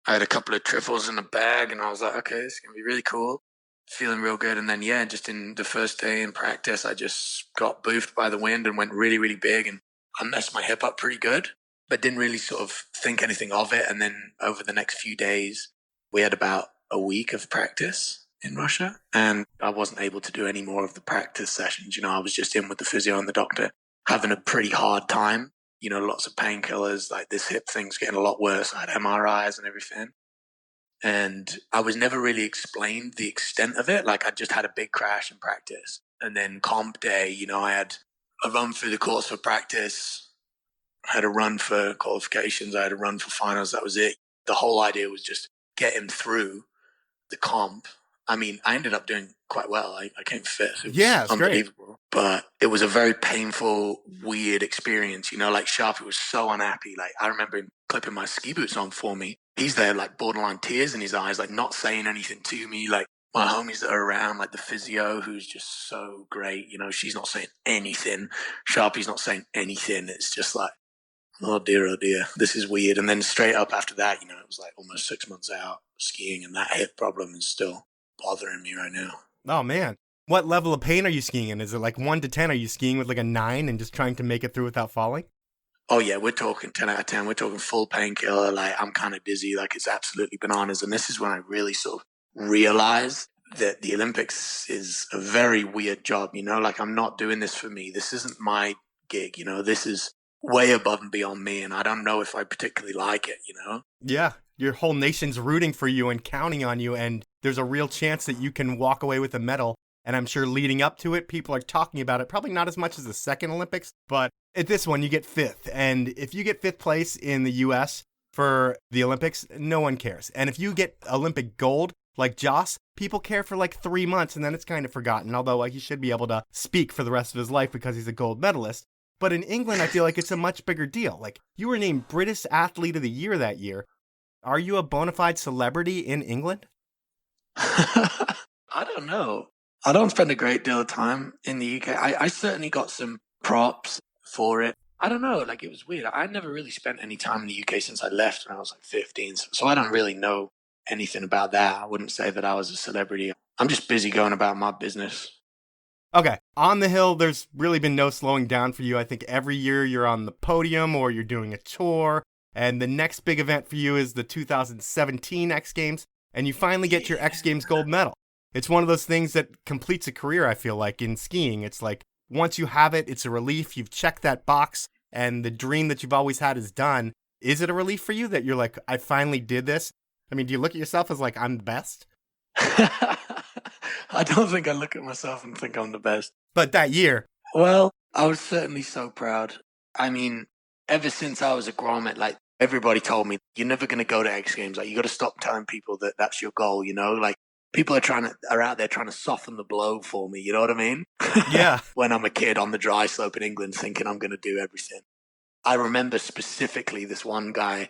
I had a couple of trifles in the bag, and I was like, okay, this is going to be really cool. Feeling real good. And then, yeah, just in the first day in practice, I just got boofed by the wind and went really, really big. And I messed my hip up pretty good, but didn't really sort of think anything of it. And then over the next few days, we had about a week of practice in Russia, and I wasn't able to do any more of the practice sessions. You know, I was just in with the physio and the doctor, having a pretty hard time. You know, lots of painkillers, like this hip thing's getting a lot worse. I had MRIs and everything. And I was never really explained the extent of it. Like, I just had a big crash in practice. And then comp day, you know, I had a run through the course for practice. I had a run for qualifications. I had a run for finals. That was it. The whole idea was just get him through the comp. I mean, I ended up doing quite well. I came fifth. It was unbelievable. Great. But it was a very painful, weird experience. You know, like Sharpie was so unhappy. Like, I remember him clipping my ski boots on for me. He's there, like, borderline tears in his eyes, like, not saying anything to me. Like, my homies that are around, like the physio, who's just so great. You know, she's not saying anything. Sharpie's not saying anything. It's just like, oh dear, this is weird. And then straight up after that, you know, it was like almost 6 months out skiing, and that hip problem is still bothering me right now. Oh, man. What level of pain are you skiing in? Is it like 1 to 10? Are you skiing with like a 9 and just trying to make it through without falling? Oh yeah, we're talking 10 out of 10. We're talking full painkiller. Like I'm kind of dizzy. Like it's absolutely bananas. And this is when I really sort of realized that the Olympics is a very weird job. Like I'm not doing this for me. This isn't my gig. This is way above and beyond me. And I don't know if I particularly like it. Yeah, your whole nation's rooting for you and counting on you, and there's a real chance that you can walk away with a medal. And I'm sure leading up to it, people are talking about it, probably not as much as the second Olympics, but at this one, you get fifth. And if you get fifth place in the U.S. for the Olympics, no one cares. And if you get Olympic gold, like Joss, people care for like 3 months, and then it's kind of forgotten, although he should be able to speak for the rest of his life because he's a gold medalist. But in England, I feel like it's a much bigger deal. Like, you were named British Athlete of the Year that year. Are you a bona fide celebrity in England? I don't know. I don't spend a great deal of time in the UK. I certainly got some props for it. I don't know. Like, it was weird. I never really spent any time in the UK since I left when I was like 15. So I don't really know anything about that. I wouldn't say that I was a celebrity. I'm just busy going about my business. Okay. On the hill, there's really been no slowing down for you. I think every year you're on the podium or you're doing a tour. And the next big event for you is the 2017 X Games. And you finally get your X Games gold medal. It's one of those things that completes a career, I feel like, in skiing. It's like, once you have it, it's a relief. You've checked that box, and the dream that you've always had is done. Is it a relief for you that you're like, I finally did this? I mean, do you look at yourself as like, I'm the best? I don't think I look at myself and think I'm the best. But that year. Well, I was certainly so proud. I mean, ever since I was a grommet, like, everybody told me, you're never going to go to X Games. Like, you got to stop telling people that that's your goal, Like, people are out there trying to soften the blow for me. You know what I mean? Yeah. When I'm a kid on the dry slope in England thinking I'm going to do everything. I remember specifically this one guy,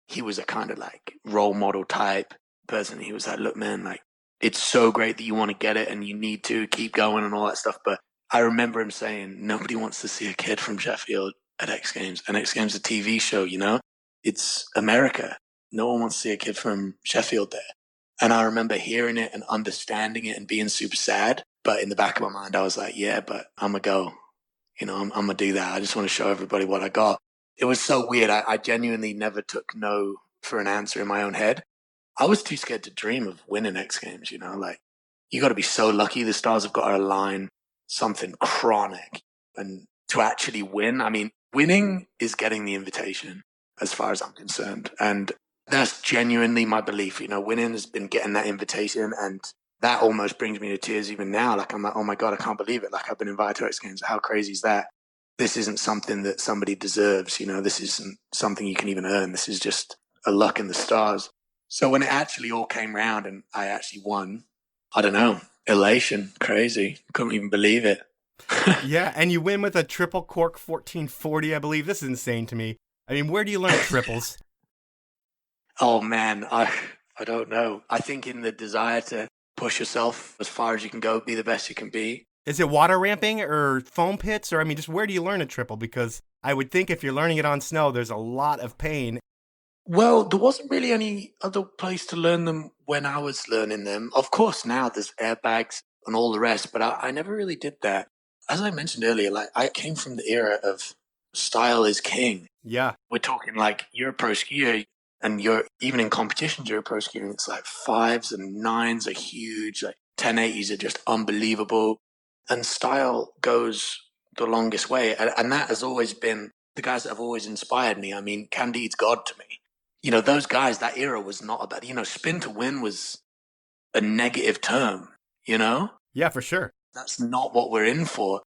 he was a kind of like role model type person. He was like, look, man, like, it's so great that you want to get it and you need to keep going and all that stuff. But I remember him saying, nobody wants to see a kid from Sheffield at X Games. And X Games is a TV show, It's America. No one wants to see a kid from Sheffield there. And I remember hearing it and understanding it and being super sad. But in the back of my mind, I was like, yeah, but I'm going to go. I'm going to do that. I just want to show everybody what I got. It was so weird. I genuinely never took no for an answer in my own head. I was too scared to dream of winning X Games, Like, you got to be so lucky. The stars have got to align something chronic. And to actually win, I mean, winning is getting the invitation as far as I'm concerned. And that's genuinely my belief. Winning has been getting that invitation, and that almost brings me to tears even now. Like, I'm like, oh my God, I can't believe it. Like, I've been invited to X Games. How crazy is that? This isn't something that somebody deserves. This isn't something you can even earn. This is just a luck in the stars. So when it actually all came round and I actually won, I don't know, elation, crazy. Couldn't even believe it. Yeah, and you win with a triple cork 1440, I believe. This is insane to me. I mean, where do you learn triples? Oh, man, I don't know. I think in the desire to push yourself as far as you can go, be the best you can be. Is it water ramping or foam pits? Or, I mean, just where do you learn a triple? Because I would think if you're learning it on snow, there's a lot of pain. Well, there wasn't really any other place to learn them when I was learning them. Of course, now there's airbags and all the rest, but I never really did that. As I mentioned earlier, like, I came from the era of style is king. Yeah. We're talking like you're a pro skier and you're even in competitions, you're a pro skier, and it's like 5s and 9s are huge. Like 1080s are just unbelievable. And style goes the longest way. And that has always been the guys that have always inspired me. I mean, Candide's God to me. Those guys, that era was not about, spin to win was a negative term, Yeah, for sure. That's not what we're in for.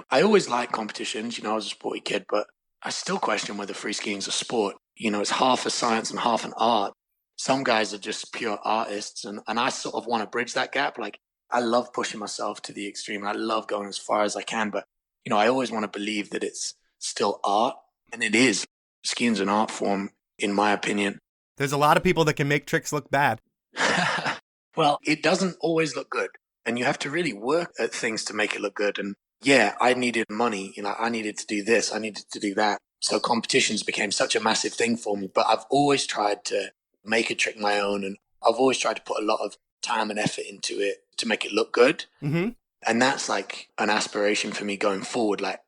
I always liked competitions. I was a sporty kid, but I still question whether free skiing is a sport. It's half a science and half an art. Some guys are just pure artists, and I sort of want to bridge that gap. Like, I love pushing myself to the extreme. I love going as far as I can, but, I always want to believe that it's still art, and it is. Skiing's an art form, in my opinion. There's a lot of people that can make tricks look bad. Well, it doesn't always look good, and you have to really work at things to make it look good. And yeah, I needed money. I needed to do this. I needed to do that. So competitions became such a massive thing for me. But I've always tried to make a trick my own, and I've always tried to put a lot of time and effort into it to make it look good. Mm-hmm. And that's like an aspiration for me going forward. Like,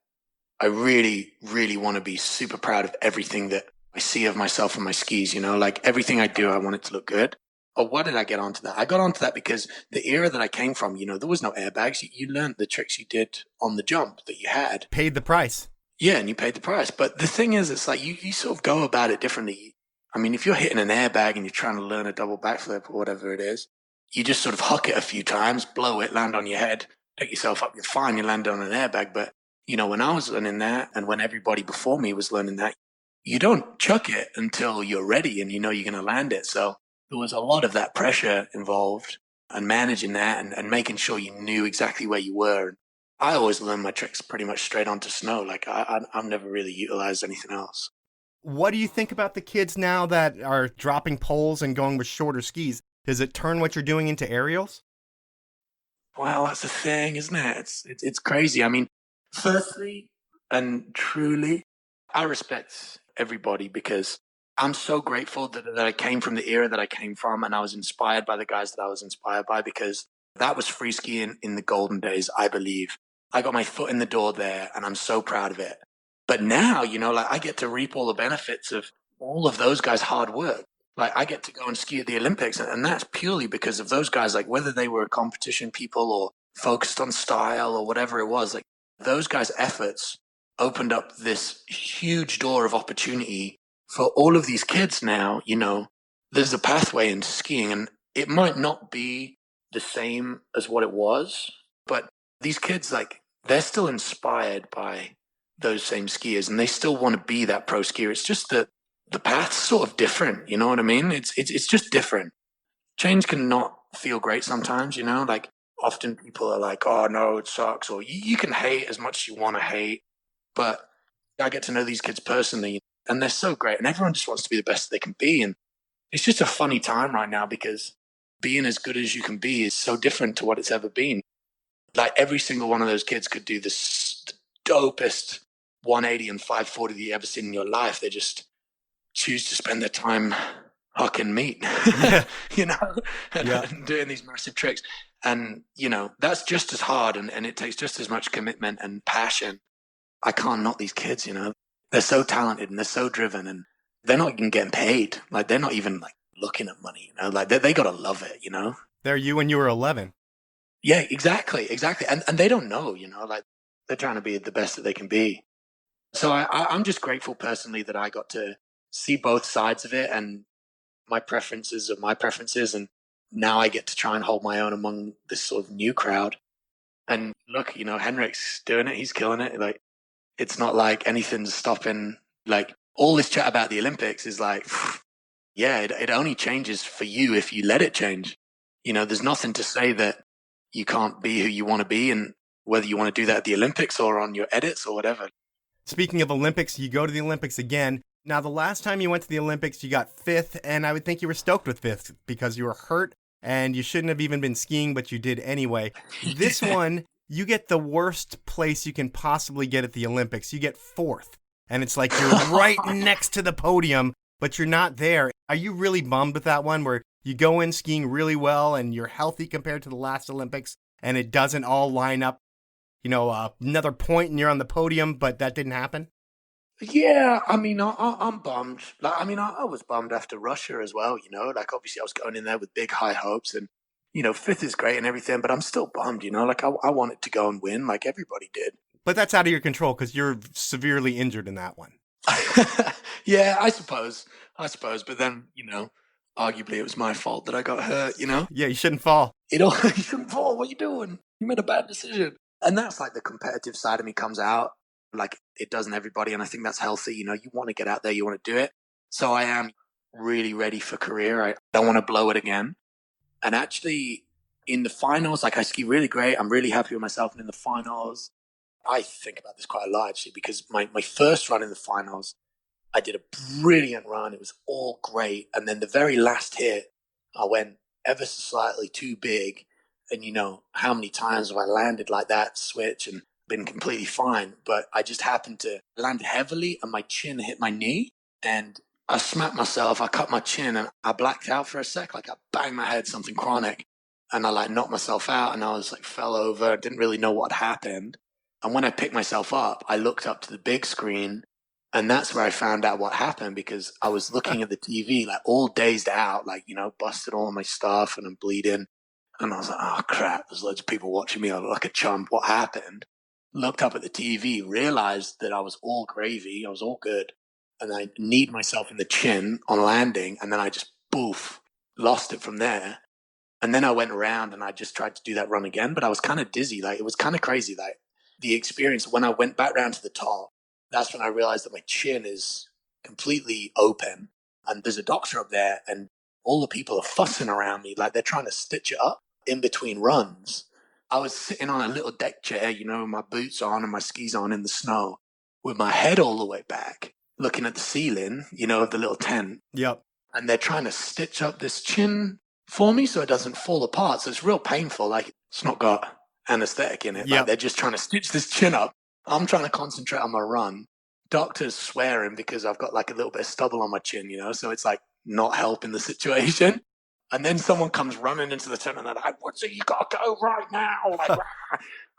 I really, really want to be super proud of everything that I see of myself on my skis, like everything I do, I want it to look good. Oh, why did I get onto that? I got onto that because the era that I came from, there was no airbags. You learned the tricks you did on the jump that you had. Paid the price. Yeah, and you paid the price. But the thing is, it's like you sort of go about it differently. I mean, if you're hitting an airbag and you're trying to learn a double backflip or whatever it is, you just sort of huck it a few times, blow it, land on your head, pick yourself up, you're fine, you land on an airbag. But, when I was learning that and when everybody before me was learning that, you don't chuck it until you're ready and you're going to land it. So there was a lot of that pressure involved and managing that and making sure you knew exactly where you were. I always learn my tricks pretty much straight onto snow. Like I've never really utilized anything else. What do you think about the kids now that are dropping poles and going with shorter skis? Does it turn what you're doing into aerials? Well, that's the thing, isn't it? It's crazy. I mean, firstly and truly, I respect everybody because I'm so grateful that I came from the era that I came from and I was inspired by the guys that I was inspired by because that was free skiing in the golden days, I believe. I got my foot in the door there and I'm so proud of it. But now, like I get to reap all the benefits of all of those guys' hard work. Like I get to go and ski at the Olympics and that's purely because of those guys, like whether they were competition people or focused on style or whatever it was, like those guys' efforts opened up this huge door of opportunity for all of these kids now. There's a pathway into skiing and it might not be the same as what it was, but these kids, like they're still inspired by those same skiers and they still want to be that pro skier. It's just that the path's sort of different, you know what I mean? It's just different. Change can not feel great sometimes, like often people are like, oh no, it sucks. Or you can hate as much as you want to hate, but I get to know these kids personally and they're so great and everyone just wants to be the best they can be. And it's just a funny time right now because being as good as you can be is so different to what it's ever been. Like every single one of those kids could do the dopest 180 and 540 that you ever seen in your life. They just choose to spend their time hucking meat, and doing these massive tricks. And, that's just as hard and it takes just as much commitment and passion. I can't knock these kids, They're so talented and they're so driven and they're not even getting paid. Like they're not even like looking at money, like they got to love it, They're you when you were 11. Yeah, exactly. And they don't know, like they're trying to be the best that they can be. So I'm just grateful personally that I got to see both sides of it and my preferences are my preferences. And now I get to try and hold my own among this sort of new crowd. And look, Henrik's doing it. He's killing it. Like, it's not like anything's stopping. Like all this chat about the Olympics is like, yeah, it only changes for you if you let it change. There's nothing to say that you can't be who you want to be. And whether you want to do that at the Olympics or on your edits or whatever. Speaking of Olympics, you go to the Olympics again. Now, the last time you went to the Olympics, you got 5th, and I would think you were stoked with 5th because you were hurt and you shouldn't have even been skiing, but you did anyway. This one, you get the worst place you can possibly get at the Olympics. You get 4th, and it's like you're right next to the podium, but you're not there. Are you really bummed with that one where you go in skiing really well and you're healthy compared to the last Olympics and it doesn't all line up? Another point and you're on the podium, but that didn't happen? Yeah, I mean, I'm bummed. Like, I mean, I was bummed after Russia as well, like obviously I was going in there with big high hopes and, 5th is great and everything, but I'm still bummed, like I wanted to go and win like everybody did. But that's out of your control because you're severely injured in that one. Yeah, I suppose. But then, arguably it was my fault that I got hurt, Yeah, you shouldn't fall. You shouldn't fall. What are you doing? You made a bad decision. And that's like the competitive side of me comes out like it does in everybody. And I think that's healthy. You want to get out there. You want to do it. So I am really ready for career. I don't want to blow it again. And actually in the finals, like I ski really great. I'm really happy with myself. And in the finals, I think about this quite a lot actually, because my first run in the finals, I did a brilliant run. It was all great. And then the very last hit, I went ever so slightly too big. And how many times have I landed like that, switch, and been completely fine. But I just happened to land heavily and my chin hit my knee. And I smacked myself. I cut my chin and I blacked out for a sec. Like I banged my head, something chronic. And I like knocked myself out and I was like fell over. Didn't really know what happened. And when I picked myself up, I looked up to the big screen, and that's where I found out what happened, because I was looking at the TV like all dazed out, like, busted all my stuff and I'm bleeding. And I was like, oh crap, there's loads of people watching me. I look like a chump. What happened? Looked up at the TV, realized that I was all gravy. I was all good. And I kneed myself in the chin on landing. And then I just, boof, lost it from there. And then I went around and I just tried to do that run again. But I was kind of dizzy. Like, it was kind of crazy. Like, the experience, when I went back round to the top, that's when I realized that my chin is completely open. And there's a doctor up there, and all the people are fussing around me like they're trying to stitch it up in between runs. I was sitting on a little deck chair, with my boots on and my skis on in the snow, with my head all the way back, looking at the ceiling, of the little tent. Yep. And they're trying to stitch up this chin for me so it doesn't fall apart. So it's real painful. Like, it's not got anesthetic in it. Yep. Like, they're just trying to stitch this chin up. I'm trying to concentrate on my run. Doctor's swearing because I've got like a little bit of stubble on my chin, so it's like not helping the situation. And then someone comes running into the tent and they're like, Woodsy, you gotta go right now. Like,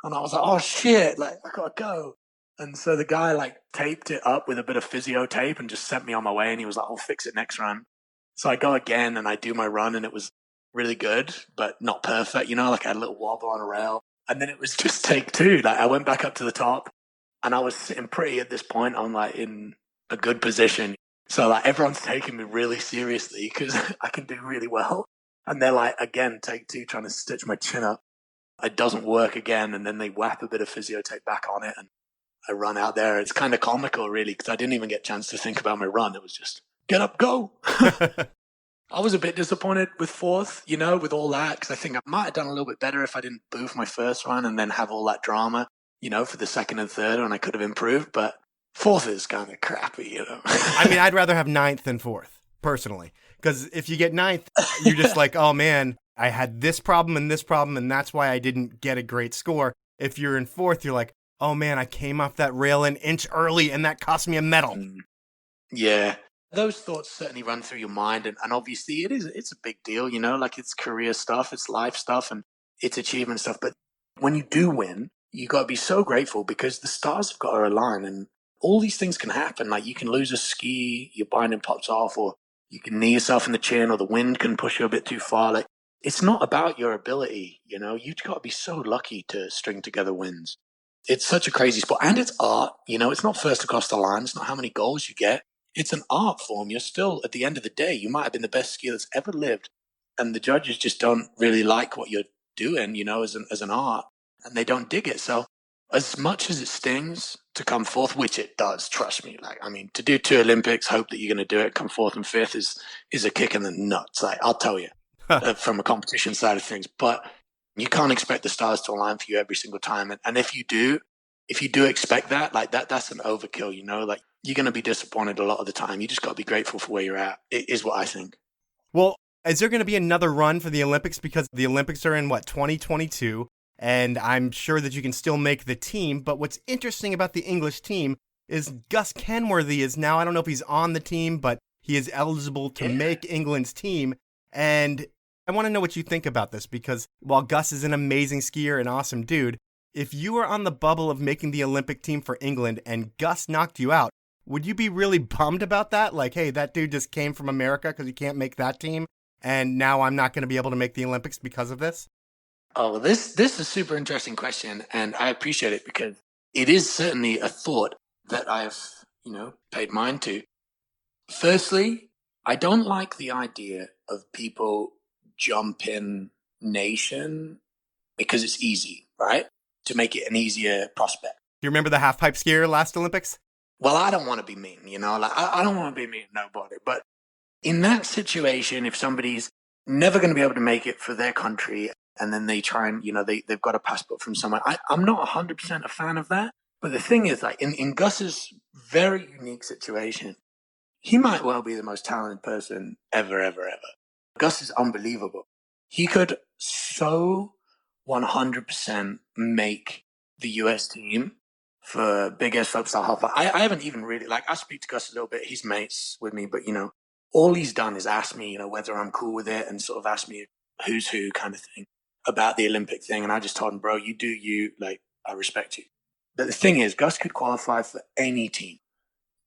and I was like, oh shit, like, I gotta go. And so the guy like taped it up with a bit of physio tape and just sent me on my way. And he was like, I'll fix it next run. So I go again and I do my run, and it was really good, but not perfect. Like I had a little wobble on a rail. And then it was just take two. Like, I went back up to the top, and I was sitting pretty at this point. I'm like in a good position. So like everyone's taking me really seriously because I can do really well. And they're like, again, take two, trying to stitch my chin up. It doesn't work again. And then they whap a bit of physio tape back on it, and I run out there. It's kind of comical, really, because I didn't even get a chance to think about my run. It was just get up, go. I was a bit disappointed with fourth, with all that, because I think I might have done a little bit better if I didn't boof my first run and then have all that drama, for the second and third, and I could have improved. But fourth is kind of crappy, I mean, I'd rather have ninth than fourth, personally, because if you get ninth, you're just like, oh man, I had this problem, and that's why I didn't get a great score. If you're in fourth, you're like, oh man, I came off that rail an inch early, and that cost me a medal. Yeah. Those thoughts certainly run through your mind, and obviously it's a big deal, like it's career stuff, it's life stuff, and it's achievement stuff. But when you do win, you got to be so grateful, because the stars have got to align, and all these things can happen. Like, you can lose a ski, your binding pops off, or you can knee yourself in the chin, or the wind can push you a bit too far. Like, it's not about your ability, you've got to be so lucky to string together wins. It's such a crazy sport, and it's art, it's not first across the line. It's not how many goals you get. It's an art form. You're still, at the end of the day, you might have been the best skier that's ever lived, and the judges just don't really like what you're doing, as an art, and they don't dig it. So as much as it stings to come fourth, which it does, trust me, like, I mean, to do 2 Olympics, hope that you're going to do it, come fourth and fifth is a kick in the nuts. Like, I'll tell you, from a competition side of things, but you can't expect the stars to align for you every single time. And if you do expect that, like that's an overkill, like, you're going to be disappointed a lot of the time. You just got to be grateful for where you're at, is what I think. Well, is there going to be another run for the Olympics? Because the Olympics are in, 2022, and I'm sure that you can still make the team. But what's interesting about the English team is Gus Kenworthy is now, I don't know if he's on the team, but he is eligible to make England's team. And I want to know what you think about this, because while Gus is an amazing skier, an awesome dude, if you were on the bubble of making the Olympic team for England and Gus knocked you out, would you be really bummed about that? Like, hey, that dude just came from America because he can't make that team, and now I'm not going to be able to make the Olympics because of this? Oh, this is a super interesting question, and I appreciate it, because it is certainly a thought that I've, paid mind to. Firstly, I don't like the idea of people jumping nation because it's easy, right? To make it an easier prospect. You remember the half-pipe skier last Olympics? Well, I don't want to be mean, like, I don't want to be mean to nobody. But in that situation, if somebody's never going to be able to make it for their country, and then they try and, they've got a passport from somewhere, I'm not 100% a fan of that. But the thing is, like, in Gus's very unique situation, he might well be the most talented person ever, ever, ever. Gus is unbelievable. He could so 100% make the US team for big air slopestyle half. I haven't even really, like, I speak to Gus a little bit. He's mates with me, but, all he's done is ask me, whether I'm cool with it, and sort of ask me who's who kind of thing about the Olympic thing. And I just told him, bro, you do you, like, I respect you. But the thing is, Gus could qualify for any team.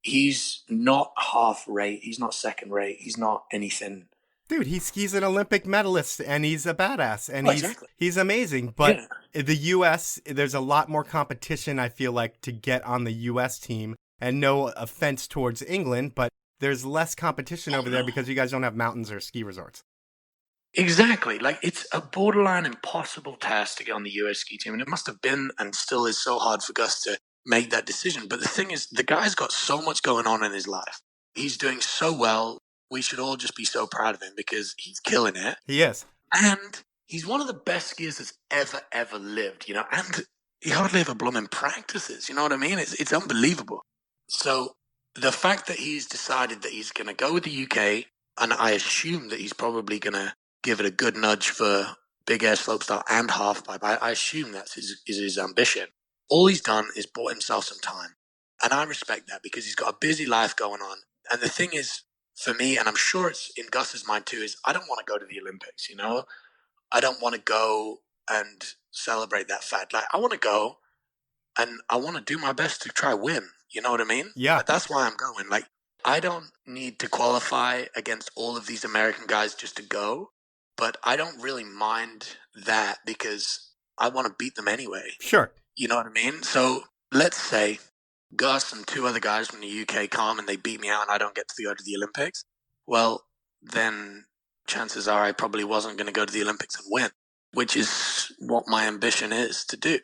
He's not half rate. He's not second rate. He's not anything. Dude, he's an Olympic medalist, and he's a badass, and he's amazing. But the U.S., there's a lot more competition, I feel like, to get on the U.S. team. And no offense towards England, but there's less competition over there because you guys don't have mountains or ski resorts. Exactly. Like, it's a borderline impossible task to get on the U.S. ski team, and it must have been and still is so hard for Gus to make that decision. But the thing is, the guy's got so much going on in his life. He's doing so well. We should all just be so proud of him because he's killing it. He is. And he's one of the best skiers that's ever lived, and he hardly ever blooming practices, you know what I mean? It's unbelievable. So the fact that he's decided that he's going to go with the UK, and I assume that he's probably going to give it a good nudge for big air slopestyle and halfpipe. I assume that's his ambition. All he's done is bought himself some time. And I respect that because he's got a busy life going on. And the thing is, for me, and I'm sure it's in Gus's mind too, is I don't want to go to the Olympics, I don't want to go and celebrate that fact. Like, I want to go and I want to do my best to try win. You know what I mean? Yeah. That's why I'm going. Like, I don't need to qualify against all of these American guys just to go, but I don't really mind that because I want to beat them anyway. Sure. You know what I mean? So let's say Gus and two other guys from the UK come and they beat me out and I don't get to go to the Olympics. Well, then chances are I probably wasn't going to go to the Olympics and win, which is what my ambition is to do.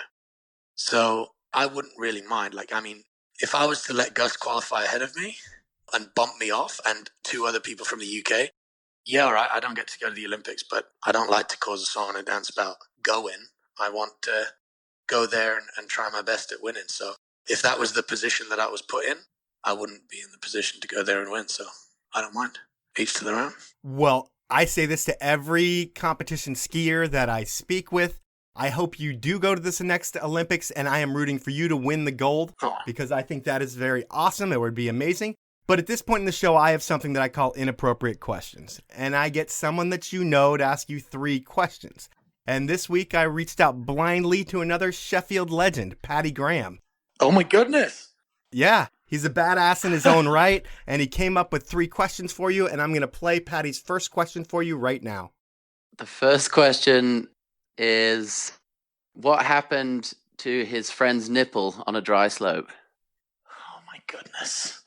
So I wouldn't really mind. Like, I mean, if I was to let Gus qualify ahead of me and bump me off and two other people from the UK, yeah, all right, I don't get to go to the Olympics, but I don't like to cause a song and a dance about going. I want to go there and try my best at winning. So if that was the position that I was put in, I wouldn't be in the position to go there and win. So I don't mind. Each to their own. Well, I say this to every competition skier that I speak with. I hope you do go to this next Olympics, and I am rooting for you to win the gold because I think that is very awesome. It would be amazing. But at this point in the show, I have something that I call inappropriate questions. And I get someone that you know to ask you 3 questions. And this week, I reached out blindly to another Sheffield legend, Paddy Graham. Oh, my goodness. Yeah, he's a badass in his own right. And he came up with 3 questions for you. And I'm going to play Paddy's first question for you right now. The first question is, what happened to his friend's nipple on a dry slope? Oh, my goodness.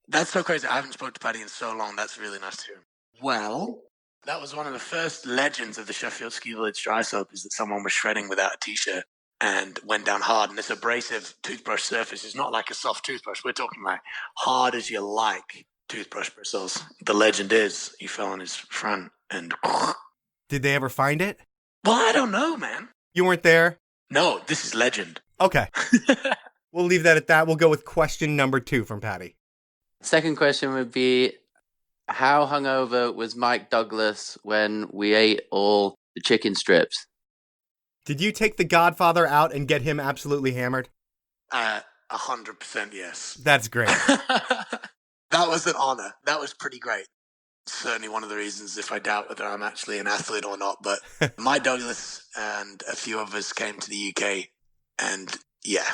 That's so crazy. I haven't spoken to Paddy in so long. That's really nice to hear. Well, that was one of the first legends of the Sheffield Ski Village dry slope, is that someone was shredding without a t-shirt and went down hard. And this abrasive toothbrush surface is not like a soft toothbrush. We're talking like hard as you like toothbrush bristles. The legend is he fell on his front and... Did they ever find it? Well, I don't know, man. You weren't there? No, this is legend. Okay. We'll leave that at that. We'll go with question number 2 from Paddy. Second question would be, how hungover was Mike Douglas when we ate all the chicken strips? Did you take the Godfather out and get him absolutely hammered? 100% yes. That's great. That was an honor. That was pretty great. Certainly one of the reasons, if I doubt whether I'm actually an athlete or not, but Mike Douglas and a few of us came to the UK and yeah,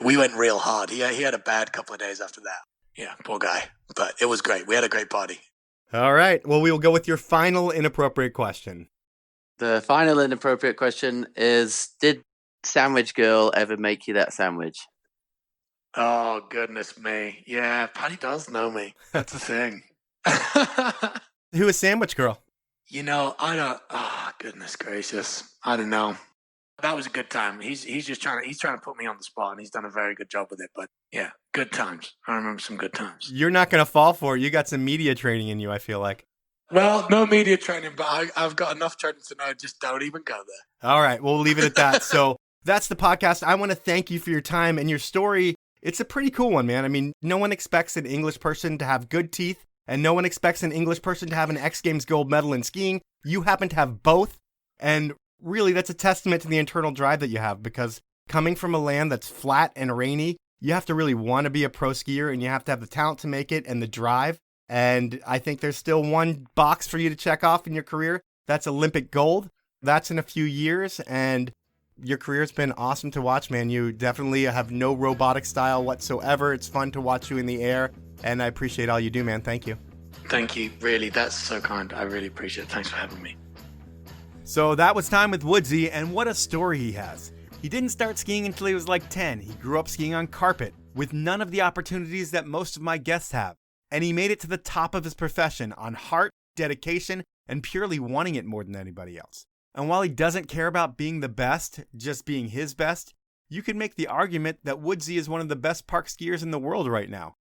we went real hard. He had a bad couple of days after that. Yeah, poor guy. But it was great. We had a great party. All right. Well, we will go with your final inappropriate question. The final inappropriate question is, did Sandwich Girl ever make you that sandwich? Oh, goodness me. Yeah, Paddy does know me. That's the thing. Who is Sandwich Girl? I don't... Oh, goodness gracious. I don't know. That was a good time. He's trying to put me on the spot, and he's done a very good job with it. But yeah, good times. I remember some good times. You're not going to fall for it. You got some media training in you, I feel like. Well, no media training, but I've got enough training to know just don't even go there. All right, we'll leave it at that. So that's the podcast. I want to thank you for your time and your story. It's a pretty cool one, man. I mean, no one expects an English person to have good teeth, and no one expects an English person to have an X Games gold medal in skiing. You happen to have both, and really, that's a testament to the internal drive that you have, because coming from a land that's flat and rainy, you have to really want to be a pro skier, and you have to have the talent to make it and the drive. And I think there's still one box for you to check off in your career. That's Olympic gold. That's in a few years. And Your career's been awesome to watch, man. You definitely have no robotic style whatsoever. It's fun to watch you in the air, and I appreciate all you do, man. Thank you. Thank you. Really, that's so kind. I really appreciate it. Thanks for having me. So that was time with Woodsy, and what a story he has. He didn't start skiing until he was like 10. He grew up skiing on carpet, with none of the opportunities that most of my guests have. And he made it to the top of his profession on heart, dedication, and purely wanting it more than anybody else. And while he doesn't care about being the best, just being his best, you could make the argument that Woodsy is one of the best park skiers in the world right now.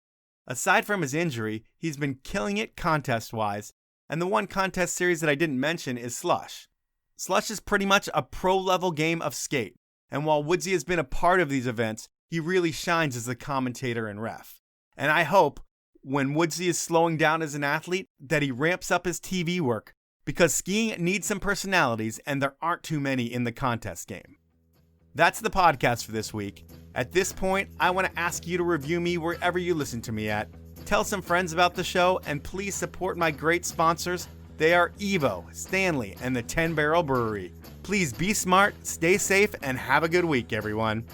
Aside from his injury, he's been killing it contest-wise, and the one contest series that I didn't mention is Slush. Slush is pretty much a pro-level game of skate, and while Woodsy has been a part of these events, he really shines as a commentator and ref. And I hope, when Woodsy is slowing down as an athlete, that he ramps up his TV work, because skiing needs some personalities, and there aren't too many in the contest game. That's the podcast for this week. At this point, I want to ask you to review me wherever you listen to me at. Tell some friends about the show, and please support my great sponsors. They are Evo, Stanley, and the 10 Barrel Brewery. Please be smart, stay safe, and have a good week, everyone.